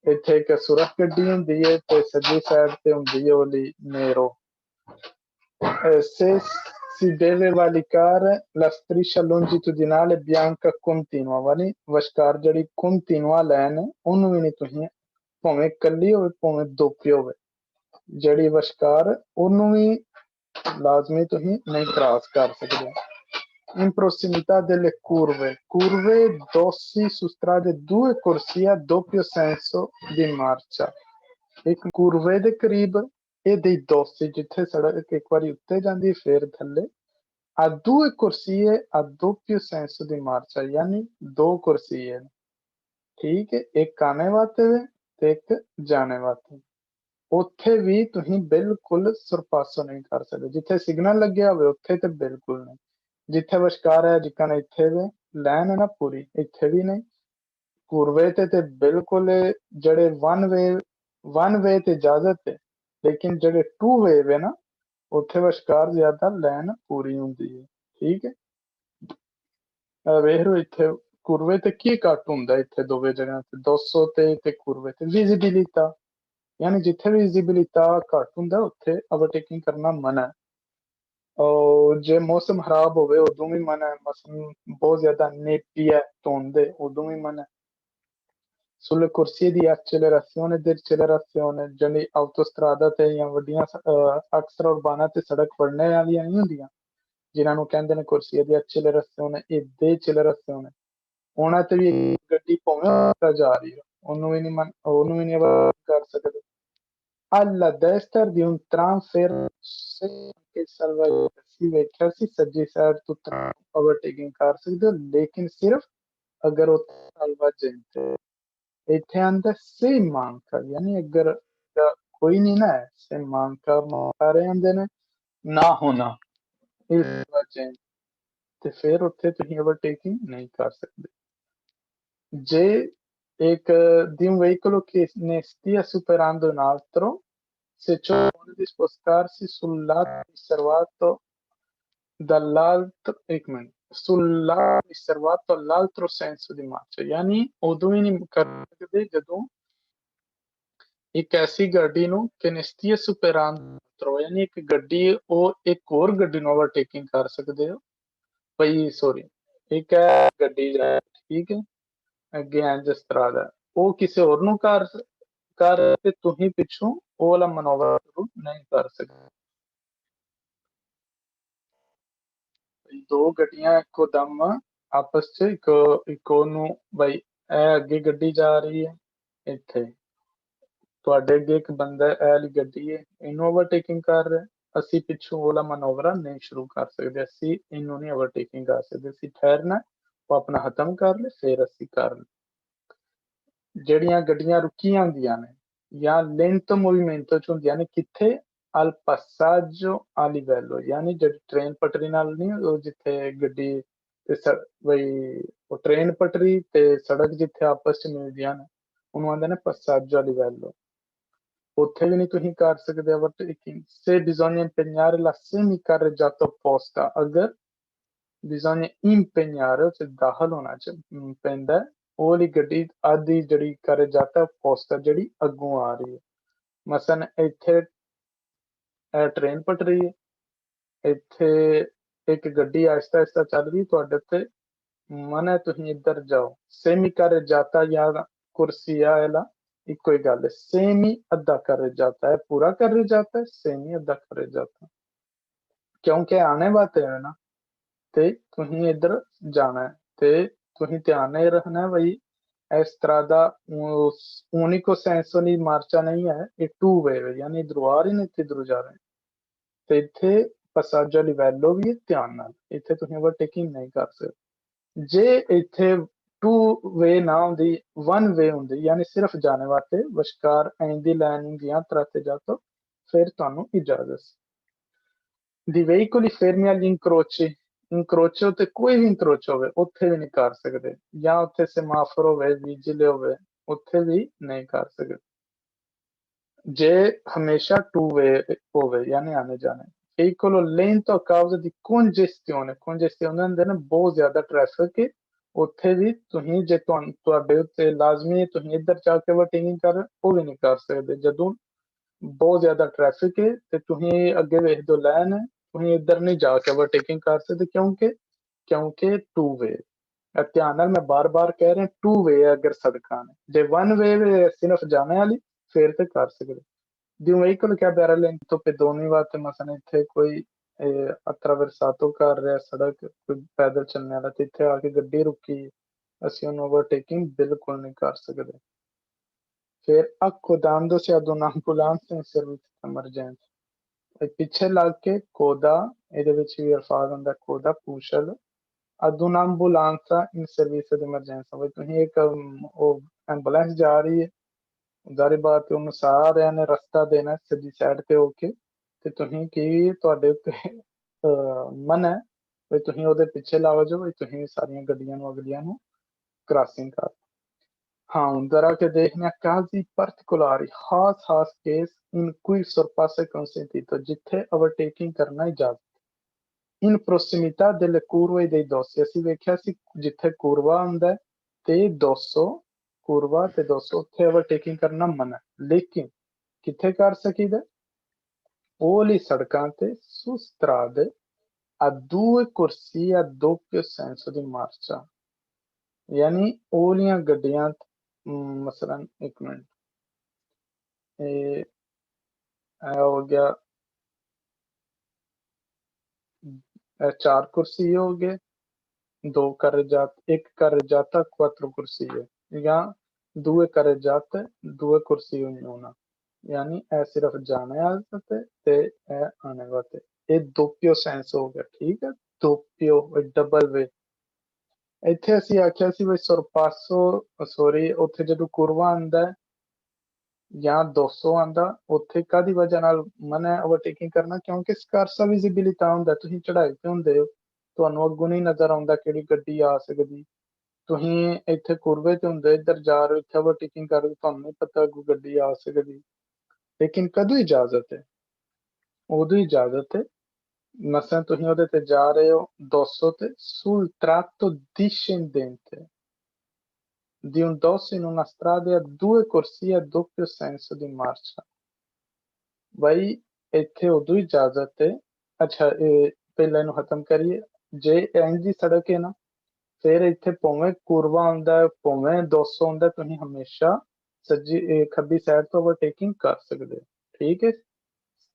ਇੱਥੇ ਇੱਕ ਸੁਰਖ ਗੱਡੀ ਹੁੰਦੀ ਹੈ ਤੇ ਸੱਜੀ ਸਾਈਡ ਤੇ ਹੁੰਦੀ ਹੈ ਉਹਦੀ ਨੇਰੋ se si deve valicare la striscia longitudinale bianca continua ਵਾਲੀ ਵਿਚਕਾਰ ਜਿਹੜੀ continua ਲਾਈਨ ਹੈ ਉਹਨੂੰ ਵੀ ਨਹੀਂ ਤੁਸੀਂ ਭਾਵੇਂ ਇਕੱਲੀ ਹੋਵੇ ਭਾਵੇਂ ਦੋਪੀ ਹੋਵੇ ਜਿਹੜੀ ਵਿਚਕਾਰ ਉਹਨੂੰ ਵੀ ਲਾਜ਼ਮੀ ਤੁਸੀਂ ਨਹੀਂ ਕ੍ਰਾਸ ਕਰ ਸਕਦੇ in prossimità delle curve dossi su strade due corsie a doppio senso di marcia ਇੱਕ curve ਦੇ ਕਰੀਬ ਇਹ dei dossi ਜਿੱਥੇ ਸੜਕ ਇੱਕ ਵਾਰੀ ਉੱਤੇ ਜਾਂਦੀ ਫਿਰ ਥੱਲੇ a due corsie a doppio senso di marcia यानी दो कुर्सीए ठीक है एक आने वास्ते वे ते एक जाने वास्ते ਉੱਥੇ ਵੀ ਤੁਸੀਂ ਬਿਲਕੁਲ ਸਰਪਾਸੋ ਨਹੀਂ ਕਰ ਸਕਦੇ ਜਿੱਥੇ ਸਿਗਨਲ ਲੱਗਿਆ ਹੋਵੇ ਉੱਥੇ ਤੇ ਬਿਲਕੁਲ ਨਹੀਂ ਜਿੱਥੇ ਵਿਚਕਾਰ ਹੈ ਜਿੱਕਣ ਇੱਥੇ ਵੇ ਲਾਈਨ ਹੈ ਨਾ ਪੂਰੀ ਇੱਥੇ ਵੀ ਨਹੀਂ ਪੂਰਵੇ ਤੇ ਬਿਲਕੁਲ ਜਿਹੜੇ ਵਨ ਵੇ ਤੇ ਇਜਾਜ਼ਤ ਹੈ ਲੇਕਿਨ ਜਿਹੜੇ ਟੂ ਵੇ ਵੇ ਨਾ ਉੱਥੇ ਵਿਚਕਾਰ ਜ਼ਿਆਦਾ ਲਾਈਨ ਪੂਰੀ ਹੁੰਦੀ ਹੈ ਠੀਕ ਹੈ ਵੇਖ ਲਓ ਇੱਥੇ ਕੁਰਵੇ ਤੇ ਕੀ ਘੱਟ ਹੁੰਦਾ ਇੱਥੇ ਦੋਵੇਂ ਜਗ੍ਹਾ ਤੇ 200 ਤੇ ਕੁਰਵੇ ਤੇ ਵਿਜ਼ਿਬਿਲਿਟਾ यानी जिथे भी विजिबिलिटी घट हुंदा उत्थे ओवरटेकिंग करना मना है और जे मौसम खराब होवे उदों भी मना है मौसम बहुत ज्यादा नेपी है धुंध है उदों भी मना है sulle corsie di accelerazione ed decelerazione ਜਿਹੜੀ autostrada ਤੇ ਜਾਂ ਵੱਡੀਆਂ ਅਕਸਰ ਉਰਬਾਨਾ ਤੇ ਸੜਕ ਪੜਨੇ ਵਾਲੀਆਂ ਨਹੀਂ ਹੁੰਦੀਆਂ ਜਿਨ੍ਹਾਂ ਨੂੰ ਕਹਿੰਦੇ ਨੇ corsie di accelerazione e decelerazione ਉਹਨਾਂ ਤੇ ਵੀ ਗੱਡੀ ਭਾਵੇਂ ਜਾ ਰਹੀ ਹੈ ਉਹਨੂੰ ਵੀ ਨਹੀਂ ਕਰ ਸਕਦੇ alla destra di un tram fermo che si ਵੇਖਿਆ ਸੀ ਸੱਜੀ ਸਾਈਡ ਤੋਂ tram overtaking ਕਰ ਸਕਦੇ ਹੋ ਲੇਕਿਨ ਸਿਰਫ ਅਗਰ ਉਹ salvagente ਇੱਥੇ ਆਂਦਾ se manca ਯਾਨੀ ਅਗਰ ਕੋਈ ਨਹੀਂ ਨਾ ਹੈ se manca ਸਾਰੇ ਆਂਦੇ ਨੇ ਨਾ ਹੋਣਾ ਇਸ salvagente ਤੇ ਫਿਰ ਉੱਥੇ ਤੁਸੀਂ overtaking ਨਹੀਂ ਕਰ ਸਕਦੇ ਜੇ एक di un veicolo che ne stia superando un altro se ciò vuole di spostarsi sul lato riservato dall'altro sul lato riservato all'altro senso di marcia यानी ਉਦੋਂ ਹੀ ਨਹੀਂ ਕਰ ਸਕਦੇ ਜਦੋਂ ਇੱਕ ਐਸੀ ਗੱਡੀ ਨੂੰ ਕਿ ne stia superando ਯਾਨੀ ਇੱਕ ਗੱਡੀ ਉਹ ਇੱਕ ਹੋਰ ਗੱਡੀ ਨੂੰ ਓਵਰਟੇਕਿੰਗ ਕਰ ਸਕਦੇ ਹੋ ਭਈ ਸੌਰੀ ਇੱਕ ਹੈ ਗੱਡੀ ਜਾ ਠੀਕ ਹੈ ਅੱਗੇ ਇੰਜ ਸਟਰਾਡਾ ਉਹ ਕਿਸੇ ਹੋਰ ਨੂੰ ਕਰ ਤੇ ਤੁਸੀਂ ਪਿੱਛੋਂ ਉਹ ਵਾਲਾ ਮਨੋਵਰ ਨਹੀਂ ਕਰ ਸਕਦੇ ਦੋ ਗੱਡੀਆਂ ਇੱਕੋ ਦਮ ਆਪਸ ਚ ਇੱਕ ਉਹਨੂੰ ਬਈ ਇਹ ਅੱਗੇ ਗੱਡੀ ਜਾ ਰਹੀ ਹੈ ਇੱਥੇ ਤੁਹਾਡੇ ਅੱਗੇ ਇੱਕ ਬੰਦਾ ਇਹ ਵਾਲੀ ਗੱਡੀ ਹੈ ਇਹਨੂੰ ਓਵਰਟੇਕਿੰਗ ਕਰ ਰਿਹਾ ਅਸੀਂ ਪਿੱਛੋਂ ਉਹ ਵਾਲਾ ਮਨੋਵਰ ਨਹੀਂ ਸ਼ੁਰੂ ਕਰ ਸਕਦੇ ਅਸੀਂ ਇਹਨੂੰ ਨਹੀਂ ਓਵਰਟੇਕਿੰਗ ਕਰ ਸਕਦੇ ਅਸੀਂ ਠਹਿਰਨਾ ਉਹ ਆਪਣਾ ਖਤਮ ਕਰ ਲੈ ਫਿਰ ਅਸੀਂ ਕਰ ਲੈ ਜਿਹੜੀਆਂ ਗੱਡੀਆਂ ਰੁਕੀਆਂ ਹੁੰਦੀਆਂ ਨੇ ਜਾਂ lento movimento ਚ ਹੁੰਦੀਆਂ ਨੇ ਕਿੱਥੇ al passaggio a livello ਯਾਨੀ ਜਿਹੜੀ ਟ੍ਰੇਨ ਪਟਰੀ ਨਾਲ ਨਹੀਂ ਉਹ ਜਿੱਥੇ ਗੱਡੀ ਤੇ ਬਈ ਉਹ ਟ੍ਰੇਨ ਪਟਰੀ ਤੇ ਸੜਕ ਜਿੱਥੇ ਆਪਸ ਚ ਮਿਲਦੀਆਂ ਨੇ ਉਹਨੂੰ ਆਂਦੇ ਨੇ passaggio a livello ਉੱਥੇ ਵੀ ਨਹੀਂ ਤੁਸੀਂ ਕਰ ਸਕਦੇ overtaking se bisogna impegnare la semicarreggiata opposta ਅਗਰ bisogna impegnare ਚ ਦਾਖਲ ਹੋਣਾ ਪੈਂਦਾ ਉਹ ਵਾਲੀ ਗੱਡੀ ਆਦੀ ਜਿਹੜੀ carreggiata opposta ਜਿਹੜੀ ਅੱਗੋਂ ਆ ਰਹੀ ਹੈ ਮਸਲਨ ਇੱਥੇ ਟ੍ਰੇਨ ਪਟਰੀ ਹੈ ਇੱਥੇ ਇੱਕ ਗੱਡੀ ਆਹਿਸਤਾ ਆਹਿਸਤਾ ਚੱਲ ਰਹੀ ਤੁਹਾਡੇ ਤੇ ਮਨ ਹੈ ਤੁਸੀਂ ਇੱਧਰ ਜਾਓ ਸੇਮੀ carreggiata ਜਾਂ ਕੁਰਸੀਆ ਵਾਲਾ ਇੱਕੋ ਹੀ ਗੱਲ ਹੈ ਸੇਮੀ ਅੱਧਾ carreggiata ਹੈ ਪੂਰਾ carreggiata ਹੈ ਸੇਮੀ ਅੱਧਾ carreggiata ਕਿਉਂਕਿ ਆਣੇ ਵਾਸਤੇ ਹੈ ਨਾ ਤੇ ਤੁਸੀਂ ਇੱਧਰ ਜਾਣਾ ਹੈ ਤੇ ਤੁਸੀਂ ਧਿਆਨ ਨਹੀਂ ਰੱਖਣਾ ਬਈ ਇਸ ਤਰ੍ਹਾਂ ਦਾ unico senso ਦੀ ਮਾਰਚਾ ਨਹੀਂ ਹੈ ਇਹ ਟੂ ਵੇ ਯਾਨੀ ਇਧਰੋਂ ਆ ਰਹੇ ਨੇ ਤੇ ਇਧਰੋਂ ਜਾ ਰਹੇ ਤੇ ਇੱਥੇ passaggio a livello ਵੀ ਹੈ ਧਿਆਨ ਨਾਲ ਇੱਥੇ ਤੁਸੀਂ ਓਵਰਟੇਕਿੰਗ ਨਹੀਂ ਕਰ ਸਕਦੇ ਜੇ ਇੱਥੇ ਟੂ ਵੇ ਨਾ ਹੁੰਦੀ ਵਨ ਵੇ ਹੁੰਦੀ ਯਾਨੀ ਸਿਰਫ ਜਾਣੇ ਵਾਸਤੇ ਵਿਚਕਾਰ ਐਂ ਦੀ ਲਾਈਨ ਹੁੰਦੀਆਂ ਤਰਾਤੇ ਜਾ ਤੋਂ ਫਿਰ ਤੁਹਾਨੂੰ ਇਜਾਜ਼ਤ di veicoli fermi agli incroci incrocio ਤੇ ਕੋਈ ਵੀ incrocio ਹੋਵੇ ਉੱਥੇ ਵੀ ਨਹੀਂ ਕਰ ਸਕਦੇ ਜਾਂ ਉੱਥੇ ਸਮਾਫਰ ਹੋਵੇ ਵਿਜਿਲੇ ਹੋਵੇ ਉੱਥੇ ਵੀ ਨਹੀਂ ਕਰ ਸਕਦੇ जे हमेशा टू वे होवे यानी आने जाने veicolo lento a causa di congestione ਹੁੰਦੇ ਨੇ ਬਹੁਤ ਜ਼ਿਆਦਾ ਟ੍ਰੈਫਿਕ ਹੈ ਉੱਥੇ ਵੀ ਤੁਸੀਂ ਜੇ ਤੁਹਾਡੇ ਉੱਤੇ ਲਾਜ਼ਮੀ ਹੈ ਤੁਸੀਂ ਇੱਧਰ ਜਾ ਕੇ ਓਵਰਟੇਕਿੰਗ ਕਰ ਉਹ ਵੀ ਨਹੀਂ ਕਰ ਸਕਦੇ ਜਦੋਂ ਬਹੁਤ ਜ਼ਿਆਦਾ ਟ੍ਰੈਫਿਕ ਹੈ ਤੇ ਤੁਸੀਂ ਅੱਗੇ ਵੇਖਦੇ ਹੋ ਲਾਈਨ ਹੈ ਤੁਸੀਂ ਇੱਧਰ ਨਹੀਂ ਜਾ ਕੇ ਓਵਰਟੇਕਿੰਗ ਕਰ ਸਕਦੇ ਕਿਉਂਕਿ ਟੂ ਵੇ ਧਿਆਨ ਨਾਲ ਮੈਂ ਬਾਰ-ਬਾਰ ਕਹਿ ਰਿਹਾ ਟੂ ਵੇ ਅਗਰ ਸੜਕਾਂ ਨੇ ਜੇ ਵਨ ਵੇ ਸਿਰਫ ਜਾਣੇ ਵਾਲੀ ਫੇਰ ਤੇ ਕਰ ਸਕਦੇ di un veicolo che abbia rallentato pedoni ਵਾਸਤੇ ਮਸਲਾ ਇੱਥੇ ਕੋਈ attraversato ਕਰ ਰਿਹਾ ਸੜਕ ਕੋਈ ਪੈਦਲ ਚੱਲਣ ਵਾਲਾ ਤੇ ਇੱਥੇ ਆ ਕੇ ਗੱਡੀ ਰੁਕੀ ਅਸੀਂ ਉਹਨੂੰ ਓਵਰਟੇਕਿੰਗ ਬਿਲਕੁਲ ਨਹੀਂ ਕਰ ਸਕਦੇ ਫਿਰ accodandosi ad un'ambulanza in servizio d'emergenza e ਪਿੱਛੇ ਲੱਗ ਕੇ ਕੋਦਾ ਇਹਦੇ ਵਿੱਚ ਵੀ ਅਲਫਾਜ਼ ਹੁੰਦਾ ਕੋਦਾ ਪੁਸ਼ਲ ad un'ambulanza in servizio d'emergenza ਵੀ ਤੁਸੀਂ ਇੱਕ ਉਹ ਐਂਬੂਲੈਂਸ ਜਾ ਰਹੀ ਹੈ ਜ਼ਾਹਿਰ ਬਾਤ ਹੈ ਉਹਨੂੰ ਸਾਰਿਆਂ ਨੇ ਰਸਤਾ ਦੇਣਾ ਸਿੱਧੀ ਸਾਈਡ ਤੇ ਹੋ ਕੇ ਤੇ ਤੁਸੀਂ ਕੀ ਤੁਹਾਡੇ ਉੱਤੇ ਮਨ ਹੈ ਵੀ ਤੁਸੀਂ ਉਹਦੇ ਪਿੱਛੇ ਲੱਗ ਜਾਓ ਵੀ ਤੁਸੀਂ ਸਾਰੀਆਂ ਗੱਡੀਆਂ ਨੂੰ ਅਗਲੀਆਂ ਨੂੰ ਕ੍ਰਾਸਿੰਗ ਕਰ ਹਾਂ ਹੁਣ ਜ਼ਰਾ ਕਿ ਦੇਖਣਾ ਕਾਜ਼ੀ particolari ਖਾਸ case in cui il sorpasso è consentito ਜਿੱਥੇ ਓਵਰਟੇਕਿੰਗ ਕਰਨਾ ਇਜਾਜ਼ਤ in prossimità delle curve dei dossi ਅਸੀਂ ਵੇਖਿਆ ਸੀ ਜਿੱਥੇ ਕੁਰਵਾ ਹੁੰਦਾ ਤੇ 200 curva ਤੇ 200 ਉੱਥੇ ਓਵਰਟੇਕਿੰਗ ਕਰਨਾ ਮਨਾ ਲੇਕਿਨ ਕਿੱਥੇ ਕਰ ਸਕੀਦਾ ਉਹ ਲਈ ਸੜਕਾਂ ਤੇ su strade a due corsie a doppio senso di marcia यानी ओलियां गड्डियां मसलन एक मिनट हो गया 4 कुर्सी हो गए एक carreggiata 4 corsie या due carreggiate 2 कुर्सी होना यानी ਇਹ ਸਿਰਫ ਜਾਣੇ ਵਾਸਤੇ ਤੇ ਇਹ ਆਣੇ ਵਾਸਤੇ ਇਹ ਦੋਪਿਓ ਸੈਂਸ ਹੋ ਗਿਆ ਠੀਕ ਹੈ ਦੋਪਿਓ ਡਬਲ ਵੇ ਇੱਥੇ ਅਸੀਂ ਆਖਿਆ ਸੀ ਵੀ ਸਰਪਾਸੋ ਸੌਰੀ ਉੱਥੇ ਜਦੋਂ ਕੁਰਵਾ ਆਂਦਾ ਜਾਂ 200 ਆਂਦਾ ਉੱਥੇ ਕਾਦੀ ਵਜ੍ਹਾ ਨਾਲ ਮਨਾ ਓਵਰਟੇਕਿੰਗ ਕਰਨਾ ਕਿਉਂਕਿ ਸਕਾਰਸਾ ਵਿਜ਼ਿਬਿਲਿਟੀ ਹੁੰਦਾ ਤੁਸੀਂ ਚੜਾਈ ਤੇ ਹੁੰਦੇ ਹੋ ਤੁਹਾਨੂੰ ਅੱਗੋਂ ਨਹੀਂ ਨਜ਼ਰ ਆਉਂਦਾ ਕਿਹੜੀ ਗੱਡੀ ਆ ਸਕਦੀ ਤੁਸੀਂ ਇੱਥੇ ਕੁਰਵੇ ਤੇ ਹੁੰਦੇ ਇੱਧਰ ਜਾ ਰਹੇ ਹੋ ਇੱਥੇ ਓਵਰਟੇਕਿੰਗ ਕਰ ਰਹੇ ਤੁਹਾਨੂੰ ਨਹੀਂ ਪਤਾ ਅੱਗੋਂ ਗੱਡੀ ਆ ਸਕਦੀ ਲੇਕਿਨ ਕਦੋਂ ਇਜਾਜ਼ਤ ਹੈ ਉਦੋਂ ਇਜਾਜ਼ਤ ਹੈ ਮਸlan ਤੁਸੀਂ ਉਹਦੇ ਤੇ ਜਾ ਰਹੇ ਹੋ 200 ਤੇ sul tratto discendente di un dosso in una strada a 2 corsie a doppio senso di marcia ਬਈ ਇੱਥੇ ਉਦੋਂ ਇਜਾਜ਼ਤ ਹੈ ਅੱਛਾ ਇਹ ਪਹਿਲਾਂ ਇਹਨੂੰ ਖਤਮ ਕਰੀਏ ਜੇ ਇੰਜ ਦੀ ਸੜਕ ਹੈ ਨਾ ਫਿਰ ਇੱਥੇ ਭਾਵੇਂ ਕੁਰਵਾ ਆਉਂਦਾ ਭਾਵੇਂ 200 ਆਉਂਦਾ ਤੁਸੀਂ ਹਮੇਸ਼ਾ ਸੱਜੀ ਖੱਬੀ ਸਾਈਡ ਤੋਂ ਓਵਰਟੇਕਿੰਗ ਕਰ ਸਕਦੇ ਹੋ ਠੀਕ ਹੈ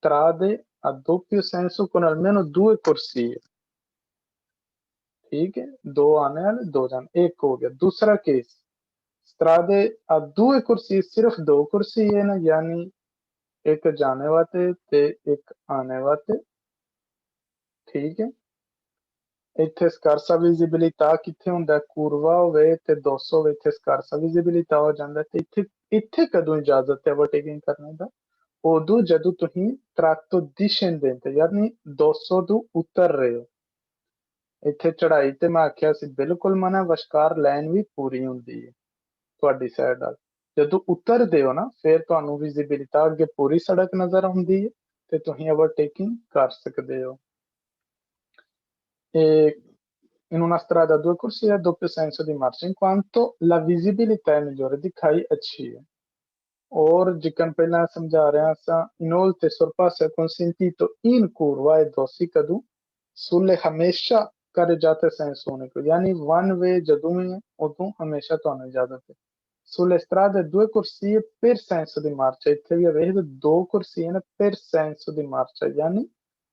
strade a doppio senso con almeno 2 corsie ठीक है 2 आने वाले 2 जाने एक हो गया दूसरा केस strade a 2 corsie सिर्फ 2 कुर्सी है ना यानी एक जाने वाले ते एक आने वाले ठीक है ਇੱਥੇ ਸਕਾਰਸਾ ਵਿਜ਼ਿਬਿਲਿਟਾ ਕਿੱਥੇ ਹੁੰਦਾ ਕੁਰਵਾ ਹੋਵੇ ਤੇ 200 ਹੋਵੇ ਇੱਥੇ ਸਕਾਰਸਾ ਵਿਜ਼ਿਬਿਲਿਟਾ ਹੋ ਜਾਂਦਾ ਤੇ ਇੱਥੇ ਕਦੋਂ ਇਜਾਜ਼ਤ ਹੈ ਓਵਰਟੇਕਿੰਗ ਕਰਨ ਦਾ ਉਦੋਂ ਜਦੋਂ ਤੁਸੀਂ ਟਰੱਕ ਤੋਂ discendente ਯਾਨੀ 200 ਤੋਂ ਉਤਰ ਰਹੇ ਹੋ ਇੱਥੇ ਚੜਾਈ ਤੇ ਮੈਂ ਆਖਿਆ ਸੀ ਬਿਲਕੁਲ ਮਨਾ ਵਿਚਕਾਰ ਲਾਈਨ ਵੀ ਪੂਰੀ ਹੁੰਦੀ ਹੈ ਤੁਹਾਡੀ ਸਾਈਡ ਨਾਲ ਜਦੋਂ ਉਤਰਦੇ ਹੋ ਨਾ ਫਿਰ ਤੁਹਾਨੂੰ ਵਿਜ਼ਿਬਿਲਿਟਾ ਅੱਗੇ ਪੂਰੀ ਸੜਕ ਨਜ਼ਰ ਆਉਂਦੀ ਹੈ ਤੇ ਤੁਸੀਂ ਓਵਰਟੇਕਿੰਗ ਕਰ ਸਕਦੇ ਹੋ e in una strada a 2 corsie a doppio senso di marcia in quanto la visibilità è migliore दिखाई अच्छी है और जिकन पहला समझा रहा सा inoltre sorpasso è consentito in curva e dossi cadu sulle हमेशा carreggiate senso unico यानी वन वे ਜਦੋਂ ਵੀ ਹੈ ਉਦੋਂ ਹਮੇਸ਼ਾ ਤੁਹਾਨੂੰ ਇਜਾਜ਼ਤ ਹੈ sulle strade 2 corsie per senso di marcia ਇੱਥੇ ਵੀ ਵੇਖਦੇ 2 corsie ਨੇ per senso di marcia यानी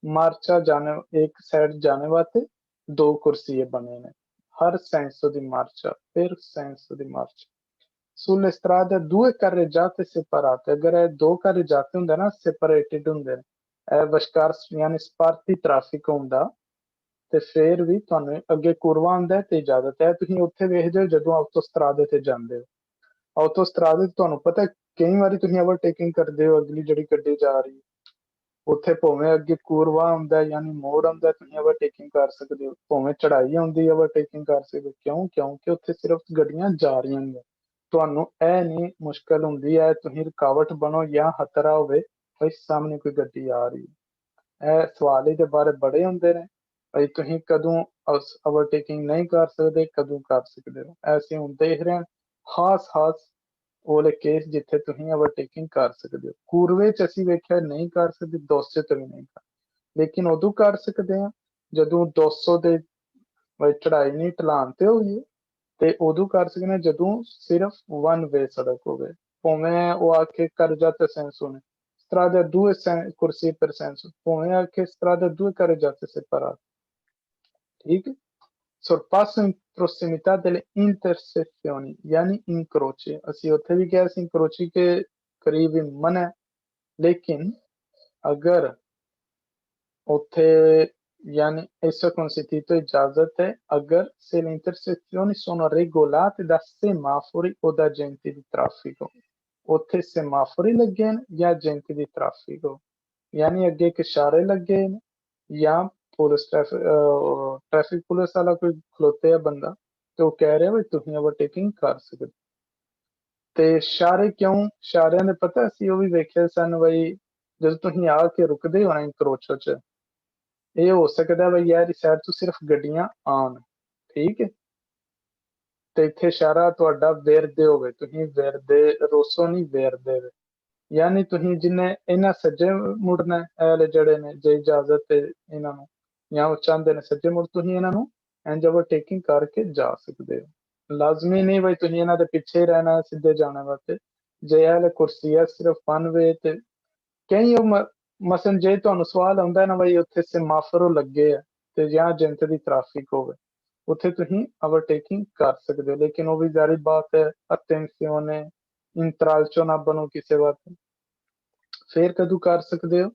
मार्चा जाने एक साइड जाने वास्ते 2 कुर्सी बने ने हर senso di marcia per senso di marcia sulle strade 2 carreggiate separate अगर ਇਹ 2 carreggiate ਹੁੰਦੇ ਨਾ separated ਹੁੰਦੇ ਨੇ ਇਹ ਵਿਚਕਾਰ ਯਾਨੀ ਸਪਾਰਟੀ ਟ੍ਰੈਫਿਕ ਹੁੰਦਾ ਤੇ ਫਿਰ ਵੀ ਤੁਹਾਨੂੰ ਅੱਗੇ ਕੁਰਵਾ ਆਉਂਦਾ ਤੇ ਇਜਾਜ਼ਤ ਹੈ ਤੁਸੀਂ ਉੱਥੇ ਵੇਖਦੇ ਹੋ ਜਦੋਂ ਆਟੋਸਟਰਾਦੇ ਤੇ ਜਾਂਦੇ ਹੋ ਆਟੋਸਟਰਾਦੇ ਤੁਹਾਨੂੰ ਪਤਾ ਕਈ ਵਾਰੀ ਤੁਸੀਂ ਓਵਰਟੇਕਿੰਗ ਕਰਦੇ ਹੋ ਅਗਲੀ ਜਿਹੜੀ ਗੱਡੀ ਜਾ ਰਹੀ ਉੱਥੇ ਭਾਵੇਂ ਅੱਗੇ ਕੁਰਵਾ ਆਉਂਦਾ ਯਾਨੀ ਮੋੜ ਆਉਂਦਾ ਤੁਸੀਂ ਓਵਰਟੇਕਿੰਗ ਕਰ ਸਕਦੇ ਹੋ ਭਾਵੇਂ ਚੜਾਈ ਆਉਂਦੀ ਓਵਰਟੇਕਿੰਗ ਕਰ ਸਕਦੇ ਹੋ ਕਿਉਂ ਕਿਉਂਕਿ ਉੱਥੇ ਸਿਰਫ ਗੱਡੀਆਂ ਜਾ ਰਹੀਆਂ ਨੇ ਤੁਹਾਨੂੰ ਇਹ ਨਹੀਂ ਮੁਸ਼ਕਲ ਹੁੰਦੀ ਹੈ ਤੁਸੀਂ ਰੁਕਾਵਟ ਬਣੋ ਜਾਂ ਖਤਰਾ ਹੋਵੇ ਬਈ ਸਾਹਮਣੇ ਕੋਈ ਗੱਡੀ ਆ ਰਹੀ ਹੈ। ਇਹ ਸਵਾਲ ਇਹਦੇ ਬਾਰੇ ਬੜੇ ਹੁੰਦੇ ਨੇ ਬਈ ਤੁਸੀਂ ਕਦੋਂ ਓਵਰਟੇਕਿੰਗ ਨਹੀਂ ਕਰ ਸਕਦੇ, ਕਦੋਂ ਕਰ ਸਕਦੇ ਹੋ। ਐਸੇ ਹੁਣ ਦੇਖ ਰਹੇ ਹਾਂ ਖਾਸ ਉਹਲੇ ਕੇਸ ਜਿੱਥੇ ਤੁਸੀਂ ਓਵਰਟੇਕਿੰਗ ਕਰ ਸਕਦੇ ਹੋ। ਕੂਰਵੇ ਚ ਅਸੀਂ ਵੇਖਿਆ ਨਹੀਂ ਕਰ ਸਕਦੇ, 200 ਤੇ ਵੀ ਨਹੀਂ ਕਰ, ਲੇਕਿਨ ਉਦੋਂ ਕਰ ਸਕਦੇ ਹਾਂ ਜਦੋਂ 200 ਦੇ ਬਈ ਚੜਾਈ ਨਹੀਂ ਢਲਾਨ ਤੇ ਹੋਈਏ, ਤੇ ਉਦੋਂ ਕਰ ਸਕਦੇ ਹਾਂ ਜਦੋਂ ਸਿਰਫ ਵਨ ਵੇ ਸੜਕ ਹੋਵੇ। ਭਾਵੇਂ ਉਹ ਆਖੇ ਕਰ ਜਾਤੇ senso ne strade a due corsie per senso, ਭਾਵੇਂ ਆਖੇ strade a due carreggiate separate, ठीक है। sorpasso in prossimità delle intersezioni यानी incroci, ਅਸੀਂ ਉੱਥੇ ਵੀ ਕਿਹਾ ਸੀ incroci के करीब ही मन है, लेकिन अगर ਉੱਥੇ यानी esso consentito इजाजत है अगर se le intersezioni sono regolate da semafori o da agenti di traffico, ਉੱਥੇ ਸੈਮਾਫੋਰ ਲੱਗੇ ਨੇ ਜਾਂ ਏਜੰਟ ਦੀ ਟ੍ਰੈਫਿਕ ਹੋ, ਯਾਨੀ ਅੱਗੇ ਇੱਕ ਇਸ਼ਾਰੇ ਲੱਗੇ ਨੇ ਜਾਂ ਪੁਲਿਸ ਟ੍ਰੈਫਿਕ ਪੁਲਿਸ ਵਾਲਾ ਕੋਈ ਖਲੋਤੇ ਆ ਬੰਦਾ ਤੇ ਉਹ ਕਹਿ ਰਿਹਾ ਵੀ ਤੁਸੀਂ ਓਵਰਟੇਕਿੰਗ ਕਰ ਸਕਦੇ। ਤੇ ਇਸ਼ਾਰੇ ਕਿਉਂ, ਇਸ਼ਾਰਿਆਂ ਦੇ ਪਤਾ ਅਸੀਂ ਉਹ ਵੀ ਵੇਖਿਆ ਸਨ ਬਈ ਜਦੋਂ ਤੁਸੀਂ ਆ ਕੇ ਰੁਕਦੇ ਹੋ ਨਾ ਇਨਕਰੋਚੋ ਚ, ਇਹ ਹੋ ਸਕਦਾ ਬਈ ਯਾਰ ਇਸ ਸਾਈਡ ਤੋਂ ਸਿਰਫ ਗੱਡੀਆਂ ਆਉਣ, ਠੀਕ ਹੈ, ਤੇ ਇੱਥੇ ਇਸ਼ਾਰਾ ਤੁਹਾਡਾ ਵੇਰਦੇ ਹੋਵੇ, ਤੁਸੀਂ ਵੇਰਦੇ ਰੋਸੋ ਨਹੀਂ ਵੇਰਦੇ ਵੇ, ਯਾਨੀ ਤੁਸੀਂ ਜਿੰਨੇ ਇਹਨਾਂ ਸੱਜੇ ਮੁੜਨਾ ਇਹ ਵਾਲੇ ਜਿਹੜੇ ਨੇ ਜੇ ਇਜਾਜ਼ਤ ਤੇ ਇਹਨਾਂ ਨੂੰ ਜਾਂ ਉਹ ਚਾਹੁੰਦੇ ਨੇ ਸੱਜੇ ਮੁੜ, ਤੁਸੀਂ ਇਹਨਾਂ ਨੂੰ ਇੰਜ ਓਵਰਟੇਕਿੰਗ ਕਰਕੇ ਜਾ ਸਕਦੇ ਹੋ। ਲਾਜ਼ਮੀ ਨਹੀਂ ਬਈ ਤੁਸੀਂ ਇਹਨਾਂ ਦੇ ਪਿੱਛੇ ਹੀ ਰਹਿਣਾ ਸਿੱਧੇ ਜਾਣੇ ਵਾਸਤੇ। ਜੇ ਇਹ ਵਾਲੇ ਕੁਰਸੀ ਹੈ ਸਿਰਫ ਵਨ ਵੇ ਤੇ ਕਈ ਮਸਲ ਜੇ ਤੁਹਾਨੂੰ ਸਵਾਲ ਆਉਂਦਾ ਨਾ ਬਈ ਉੱਥੇ ਸਮਾਫਰੋ ਲੱਗੇ ਆ ਤੇ ਜਾਂ ਏਜੰਟ ਦੀ ਟ੍ਰੈਫਿਕ ਹੋਵੇ, ਉੱਥੇ ਤੁਸੀਂ ਓਵਰਟੇਕਿੰਗ ਕਰ ਸਕਦੇ ਹੋ, ਲੇਕਿਨ ਉਹ ਵੀ ਜ਼ਾਰੀ ਬਾਤ ਹੈ ਅਟੈਂਸ਼ਨੇ ਇੰਟਰਾਲਚੋ ਨਾ ਬਣੋ ਕਿਸੇ ਵਾਸਤੇ। ਫਿਰ ਕਦੋਂ ਕਰ ਸਕਦੇ ਹੋ?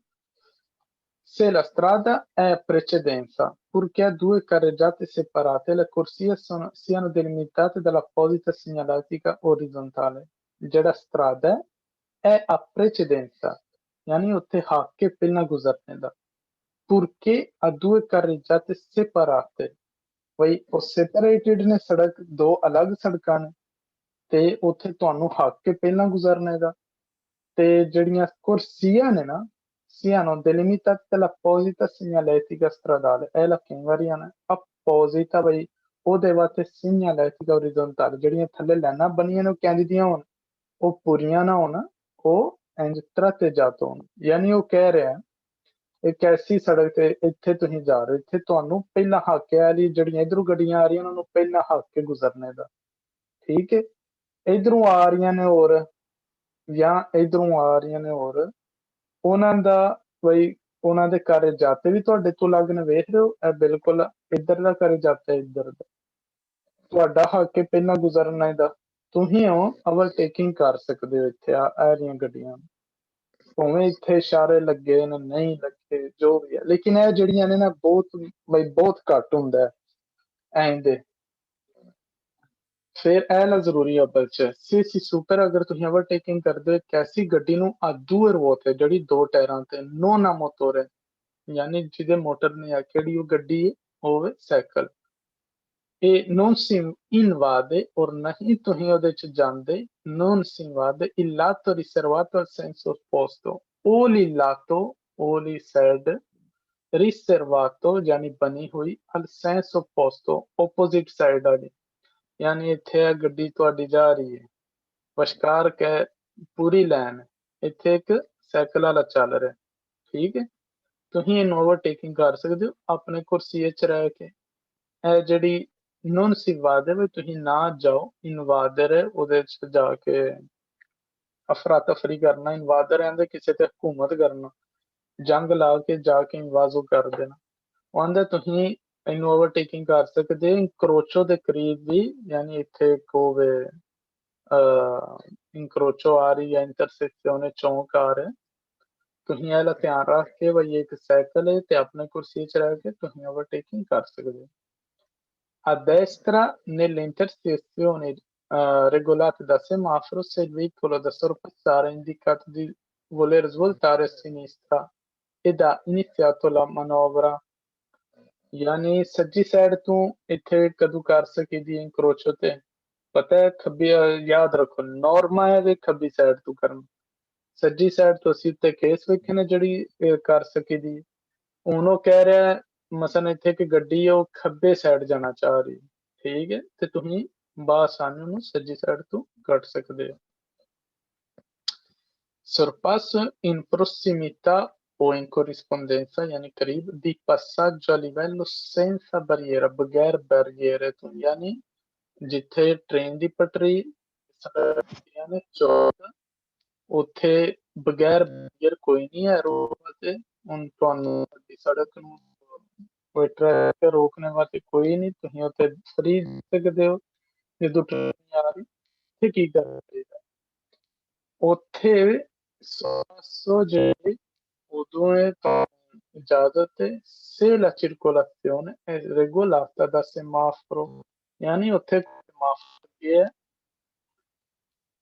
Se la strada è a precedenza, purché a due carreggiate separate le corsie siano delimitate dall'apposita segnaletica orizzontale। ਜਿਹੜਾ strada è a precedenza, यानी ਉੱਥੇ ਹੱਕ ਕੇ ਪਹਿਲਾਂ ਗੁਜ਼ਰਨੇ ਦਾ, purché a due carreggiate separate, ਬਈ ਉਹ ਸੈਪਰੇਟਡ ਨੇ ਸੜਕ, ਦੋ ਅਲੱਗ ਸੜਕਾਂ ਨੇ ਤੇ ਉੱਥੇ ਤੁਹਾਨੂੰ ਹੱਕ ਕੇ ਪਹਿਲਾਂ ਗੁਜ਼ਰਨੇ ਦਾ। ਤੇ ਜਿਹੜੀਆਂ ਕੁਰਸੀਆਂ ਨੇ ਨਾ siano delimitate dall'apposita segnaletica stradale, ਇਹ ਕਈ ਵਾਰੀ ਆਣਾ apposita ਬਈ ਉਹਦੇ ਵਾਸਤੇ segnaletica orizzontale, ਜਿਹੜੀਆਂ ਥੱਲੇ ਲਾਈਨਾਂ ਬਣੀਆਂ ਨੇ ਉਹ ਕਹਿੰਦੀ ਦੀਆਂ ਹੋਣ, ਉਹ ਪੂਰੀਆਂ ਨਾ ਹੋਣ, ਉਹ ਇੰਜ ਤਰਤੇ ਜਾਤ ਹੋਣ। ਯਾਨੀ ਉਹ ਕਹਿ ਰਿਹਾ ਇੱਕ ਐਸੀ ਸੜਕ ਤੇ ਇੱਥੇ ਤੁਸੀਂ ਜਾ ਰਹੇ ਹੋ, ਇੱਥੇ ਤੁਹਾਨੂੰ ਪਹਿਲਾਂ ਹੱਕ ਹੈ ਲਈ ਜਿਹੜੀਆਂ ਇਧਰੋਂ ਗੱਡੀਆਂ ਆ ਰਹੀਆਂ ਉਹਨਾਂ ਨੂੰ ਪਹਿਲਾਂ ਹੱਕ ਕੇ ਗੁਜ਼ਰਨੇ ਦਾ, ਠੀਕ ਹੈ। ਇਧਰੋਂ ਆ ਰਹੀਆਂ ਨੇ ਹੋਰ ਜਾਂ ਇਧਰੋਂ ਆ ਰਹੀਆਂ ਨੇ ਹੋਰ, ਉਹਨਾਂ ਦਾ ਬਈ ਉਹਨਾਂ ਦੇ ਘਰ ਜਾਤੇ ਵੀ ਤੁਹਾਡੇ ਤੋਂ ਅਲੱਗ ਨੇ, ਵੇਖ ਰਹੇ ਹੋ ਇਹ ਬਿਲਕੁਲ ਇੱਧਰ ਦਾ ਘਰ ਜਾਤਾ ਇੱਧਰ ਦਾ, ਤੁਹਾਡਾ ਹੱਕ ਹੈ ਪਹਿਲਾਂ ਗੁਜ਼ਰਨਾ ਦਾ, ਤੁਸੀਂ ਹੋ ਓਵਰਟੇਕਿੰਗ ਕਰ ਸਕਦੇ ਹੋ ਇੱਥੇ ਆ ਰਹੀਆਂ ਗੱਡੀਆਂ, ਭਾਵੇਂ ਇੱਥੇ ਇਸ਼ਾਰੇ ਲੱਗੇ ਨੇ ਨਹੀਂ ਲੱਗੇ ਜੋ ਵੀ ਹੈ, ਲੇਕਿਨ ਇਹ ਜਿਹੜੀਆਂ ਨੇ ਨਾ ਬਹੁਤ ਬਈ ਬਹੁਤ ਘੱਟ ਹੁੰਦਾ ਐਂ ਦੇ। ਫਿਰ ਇਹ ਲਾ ਜ਼ਰੂਰੀ ਆ ਬੱਚ ਸੀ ਸੁਪਰ ਅਗਰ ਤੁਸੀਂ ਓਵਰਟੇਕਿੰਗ ਕਰਦੇ ਹੋ ਇੱਕ ਐਸੀ ਗੱਡੀ ਨੂੰ ਆ ਦੂਰ ਬਹੁਤ ਹੈ ਜਿਹੜੀ ਦੋ ਟਾਇਰਾਂ ਤੇ ਨੋ ਨਾ ਮੋਟਰ ਹੈ, ਯਾਨੀ ਜਿਹਦੇ ਮੋਟਰ ਨਹੀਂ ਆ, ਕਿਹੜੀ ਉਹ ਗੱਡੀ ਹੋਵੇ cycle, e non si invade or नहीं ਤੁਸੀਂ ਉਹਦੇ ਚ ਜਾਂਦੇ, non si invade il lato riservato al senso opposto, ogni lato ogni side riservato यानी बनी हुई al senso opposto opposite side ਵਾਲੀ, ਯਾਨੀ ਇੱਥੇ ਇਹ ਗੱਡੀ ਤੁਹਾਡੀ ਜਾ ਰਹੀ ਹੈ ਵਿਚਕਾਰ ਕਹਿ ਪੂਰੀ ਲਾਈਨ, ਇੱਥੇ ਇੱਕ ਸਾਈਕਲ ਵਾਲਾ ਚੱਲ ਰਿਹਾ, ਠੀਕ ਹੈ, ਤੁਸੀਂ ਇਹਨੂੰ ਓਵਰਟੇਕਿੰਗ ਕਰ ਸਕਦੇ ਹੋ ਆਪਣੇ ਕੁਰਸੀ ਚ ਰਹਿ ਕੇ। ਇਹ ਜਿਹੜੀ ਨੋਨ ਇਨਵਾਦਰ ਵੀ ਤੁਸੀਂ ਨਾ ਜਾਓ, ਇਨਵਾਦਰ ਉਹਦੇ ਚ ਜਾ ਕੇ ਅਫਰਾ ਤਫਰੀ ਕਰਨਾ, ਇਨਵਾਦਰ ਆਂਦੇ ਕਿਸੇ ਤੇ ਹਕੂਮਤ ਕਰਨਾ, ਜੰਗ ਲਾ ਕੇ ਜਾ ਕੇ ਇਨਵਾਜ਼ੋ ਕਰ ਦੇਣਾ, ਉਹ ਆਂਦਾ ਤੁਸੀਂ ਇਹਨੂੰ ਓਵਰਟੇਕਿੰਗ ਕਰ ਸਕਦੇ ਇਨਕਰੋਚੋ ਦੇ ਕਰੀਬ ਵੀ, ਯਾਨੀ ਇੱਥੇ ਕੋਵੇ ਇਨਕਰੋਚੋ ਆ ਰਹੀ ਹੈ ਇੰਟਰਸੈਕਸ਼ਨ ਚੌਂਕ ਆ ਰਿਹਾ, ਤੁਸੀਂ ਇਹਦਾ ਧਿਆਨ ਰੱਖ ਕੇ ਬਈ ਇੱਕ ਸਾਈਕਲ ਹੈ ਤੇ ਆਪਣੇ ਕੁਰਸੀ ਚ ਰਹਿ ਕੇ ਤੁਸੀਂ ਓਵਰਟੇਕਿੰਗ ਕਰ ਸਕਦੇ ਹੋ। A destra nelle intersezioni regolate da semaforo, se il veicolo da sorpassare ha indicato di voler svoltare a sinistra ed ha iniziato la manovra, ਯਾਨੀ ਸੱਜੀ ਸਾਈਡ ਤੋਂ ਇੱਥੇ ਕਦੋਂ ਕਰ ਸਕੀਦੀ ਇਨਕਰੋਚੋ ਤੇ पता है खब्बी याद रखो नॉर्मा है वे खब्बी साइड तू करना सज्जी साइड तो ਅਸੀਂ ਉੱਤੇ ਕੇਸ ਵੇਖੇ ਨੇ ਜਿਹੜੀ ਕਰ ਸਕੀ ਦੀ ਉਹਨੂੰ ਕਹਿ ਰਿਹਾ ਮਸਨ ਇੱਥੇ ਕਿ ਗੱਡੀ ਉਹ ਖੱਬੇ ਸਾਈਡ ਜਾਣਾ ਚਾਹ ਰਹੀ ਠੀਕ ਹੈ ਤੇ ਤੁਸੀਂ ਬਾਸਾਨੀ ਨੂੰ ਸੱਜੀ ਸਾਈਡ ਤੋਂ ਕੱਟ ਸਕਦੇ ਹੋ sorpasso in prossimità o in corrispondenza यानी करीब di passaggio a livello senza barriera बगैर बैरियर ਤੋਂ यानी ਜਿੱਥੇ ਟ੍ਰੇਨ ਦੀ ਪਟਰੀ ਸੜਕਾਂ ਨੇ ਚੌਕ ਉੱਥੇ ਬਗੈਰ ਬੈਰੀਅਰ ਕੋਈ ਨਹੀਂ ਹੈ ਰੋਡ ਤੇ ਹੁਣ ਤੁਹਾਨੂੰ ਵੱਡੀ ਸੜਕ ਨੂੰ ਕੋਈ ਟ੍ਰੈਫਿਕ ਰੋਕਣੇ ਵਾਸਤੇ ਕੋਈ ਨਹੀਂ ਤੁਸੀਂ ਉੱਥੇ ਫਰੀ ਸਕਦੇ ਹੋ ਜਦੋਂ ਟ੍ਰੇਨ ਆ ਰਹੀ ਤੇ ਕੀ ਕਰਨਾ ਚਾਹੀਦਾ ਉੱਥੇ 100 ਜਿਹੜੇ ਉਦੋਂ ਇਹ ਤੁਹਾਨੂੰ ਇਜਾਜ਼ਤ ਹੈ se la circolazione è regolata da semaforo यानी ਉੱਥੇ semaforo ਕੀ ਹੈ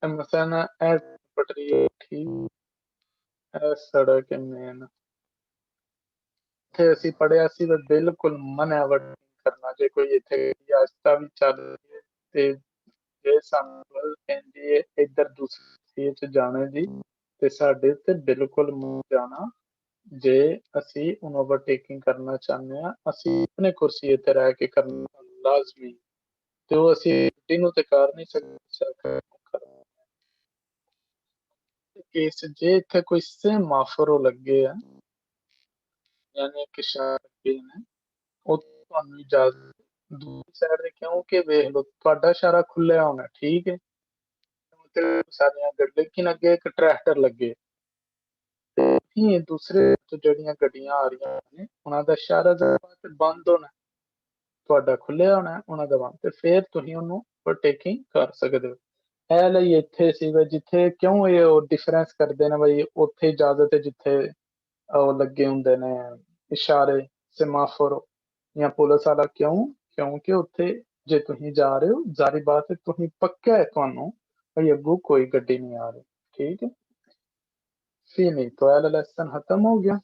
مثلا ਇਹ ਪਟਰੀ ਠੀਕ ਇਹ ਸੜਕ ਹੈ ਮੇਨ ਇੱਥੇ ਅਸੀਂ ਪੜਿਆ ਸੀ ਤਾਂ ਬਿਲਕੁਲ ਮਨਾ ਕਰਨਾ ਜੇ ਕੋਈ ਇੱਥੇ ਰਸਤਾ ਵੀ ਚੱਲ ਰਹੀ ਹੈ ਤੇ ਜੇ ਸਾਨੂੰ ਕਹਿੰਦੀ ਹੈ ਇੱਧਰ ਦੂਸਰੀ ਚ ਜਾਣੇ ਦੀ ਤੇ ਸਾਡੇ ਉੱਤੇ ਬਿਲਕੁਲ ਮੂੰਹ ਜਾਣਾ ਜੇ ਅਸੀਂ ਉਹਨੂੰ ਓਵਰਟੇਕਿੰਗ ਕਰਨਾ ਚਾਹੁੰਦੇ ਹਾਂ ਅਸੀਂ ਆਪਣੇ ਕੁਰਸੀ ਤੇ ਰਹਿ ਕੇ ਕਰਨਾ ਲਾਜ਼ਮੀ ਤੇ ਉਹ ਅਸੀਂ ਗੱਡੀ ਨੂੰ ਤੇ ਕਰ ਨਹੀਂ ਸਕਦੇ ਕੇਸ ਜੇ ਇੱਥੇ ਕੋਈ ਸੇਮਾਫੋਰ ਲੱਗੇ ਆ यानी कि ਇਸ਼ਾਰੇ ਨੇ ਉਹ ਤੁਹਾਨੂੰ ਇਜਾਜ਼ਤ ਦੂਸਰੀ ਸਾਈਡ ਤੇ ਕਿਉਂਕਿ ਵੇਖ ਲਓ ਤੁਹਾਡਾ ਇਸ਼ਾਰਾ ਖੁੱਲਿਆ ਹੋਣਾ ਠੀਕ ਹੈ ਤੇ ਸਾਰੀਆਂ ਗੱਡੀ ਲੇਕਿਨ ਅੱਗੇ ਇੱਕ ਟਰੈਕਟਰ ਲੱਗੇ ਤੇ ਦੂਸਰੇ ਤੋਂ ਜਿਹੜੀਆਂ ਗੱਡੀਆਂ ਆ ਰਹੀਆਂ ਨੇ ਉਹਨਾਂ ਦਾ ਇਸ਼ਾਰਾ ਤੇ ਬੰਦ ਹੋਣਾ ਤੁਹਾਡਾ ਖੁੱਲਿਆ ਹੋਣਾ ਉਹਨਾਂ ਦਾ ਬੰਦ ਤੇ ਫਿਰ ਤੁਸੀਂ ਉਹਨੂੰ ਓਵਰਟੇਕਿੰਗ ਕਰ ਸਕਦੇ ਹੋ ਇਹ ਲਈ ਇੱਥੇ ਸੀਗਾ ਜਿੱਥੇ ਕਿਉਂ ਇਹ ਉਹ ਡਿਫਰੈਂਸ ਕਰਦੇ ਨੇ ਬਈ ਉੱਥੇ ਇਜਾਜ਼ਤ ਹੈ ਜਿੱਥੇ ਉਹ ਲੱਗੇ ਹੁੰਦੇ ਨੇ ਇਸ਼ਾਰੇ ਸਮਾਫੋਰ ਜਾਂ ਪੁਲਿਸ ਵਾਲਾ ਕਿਉਂ ਕਿਉਂਕਿ ਉੱਥੇ ਜੇ ਤੁਸੀਂ ਜਾ ਰਹੇ ਹੋ ਜ਼ਾਰੀ ਬਾਤ ਹੈ ਤੁਸੀਂ ਪੱਕਾ ਹੈ ਤੁਹਾਨੂੰ ਭਈ ਅੱਗੋਂ ਕੋਈ ਗੱਡੀ ਨਹੀਂ ਆ ਰਹੀ ठीक है फिनितो वाला लेसन खत्म हो गया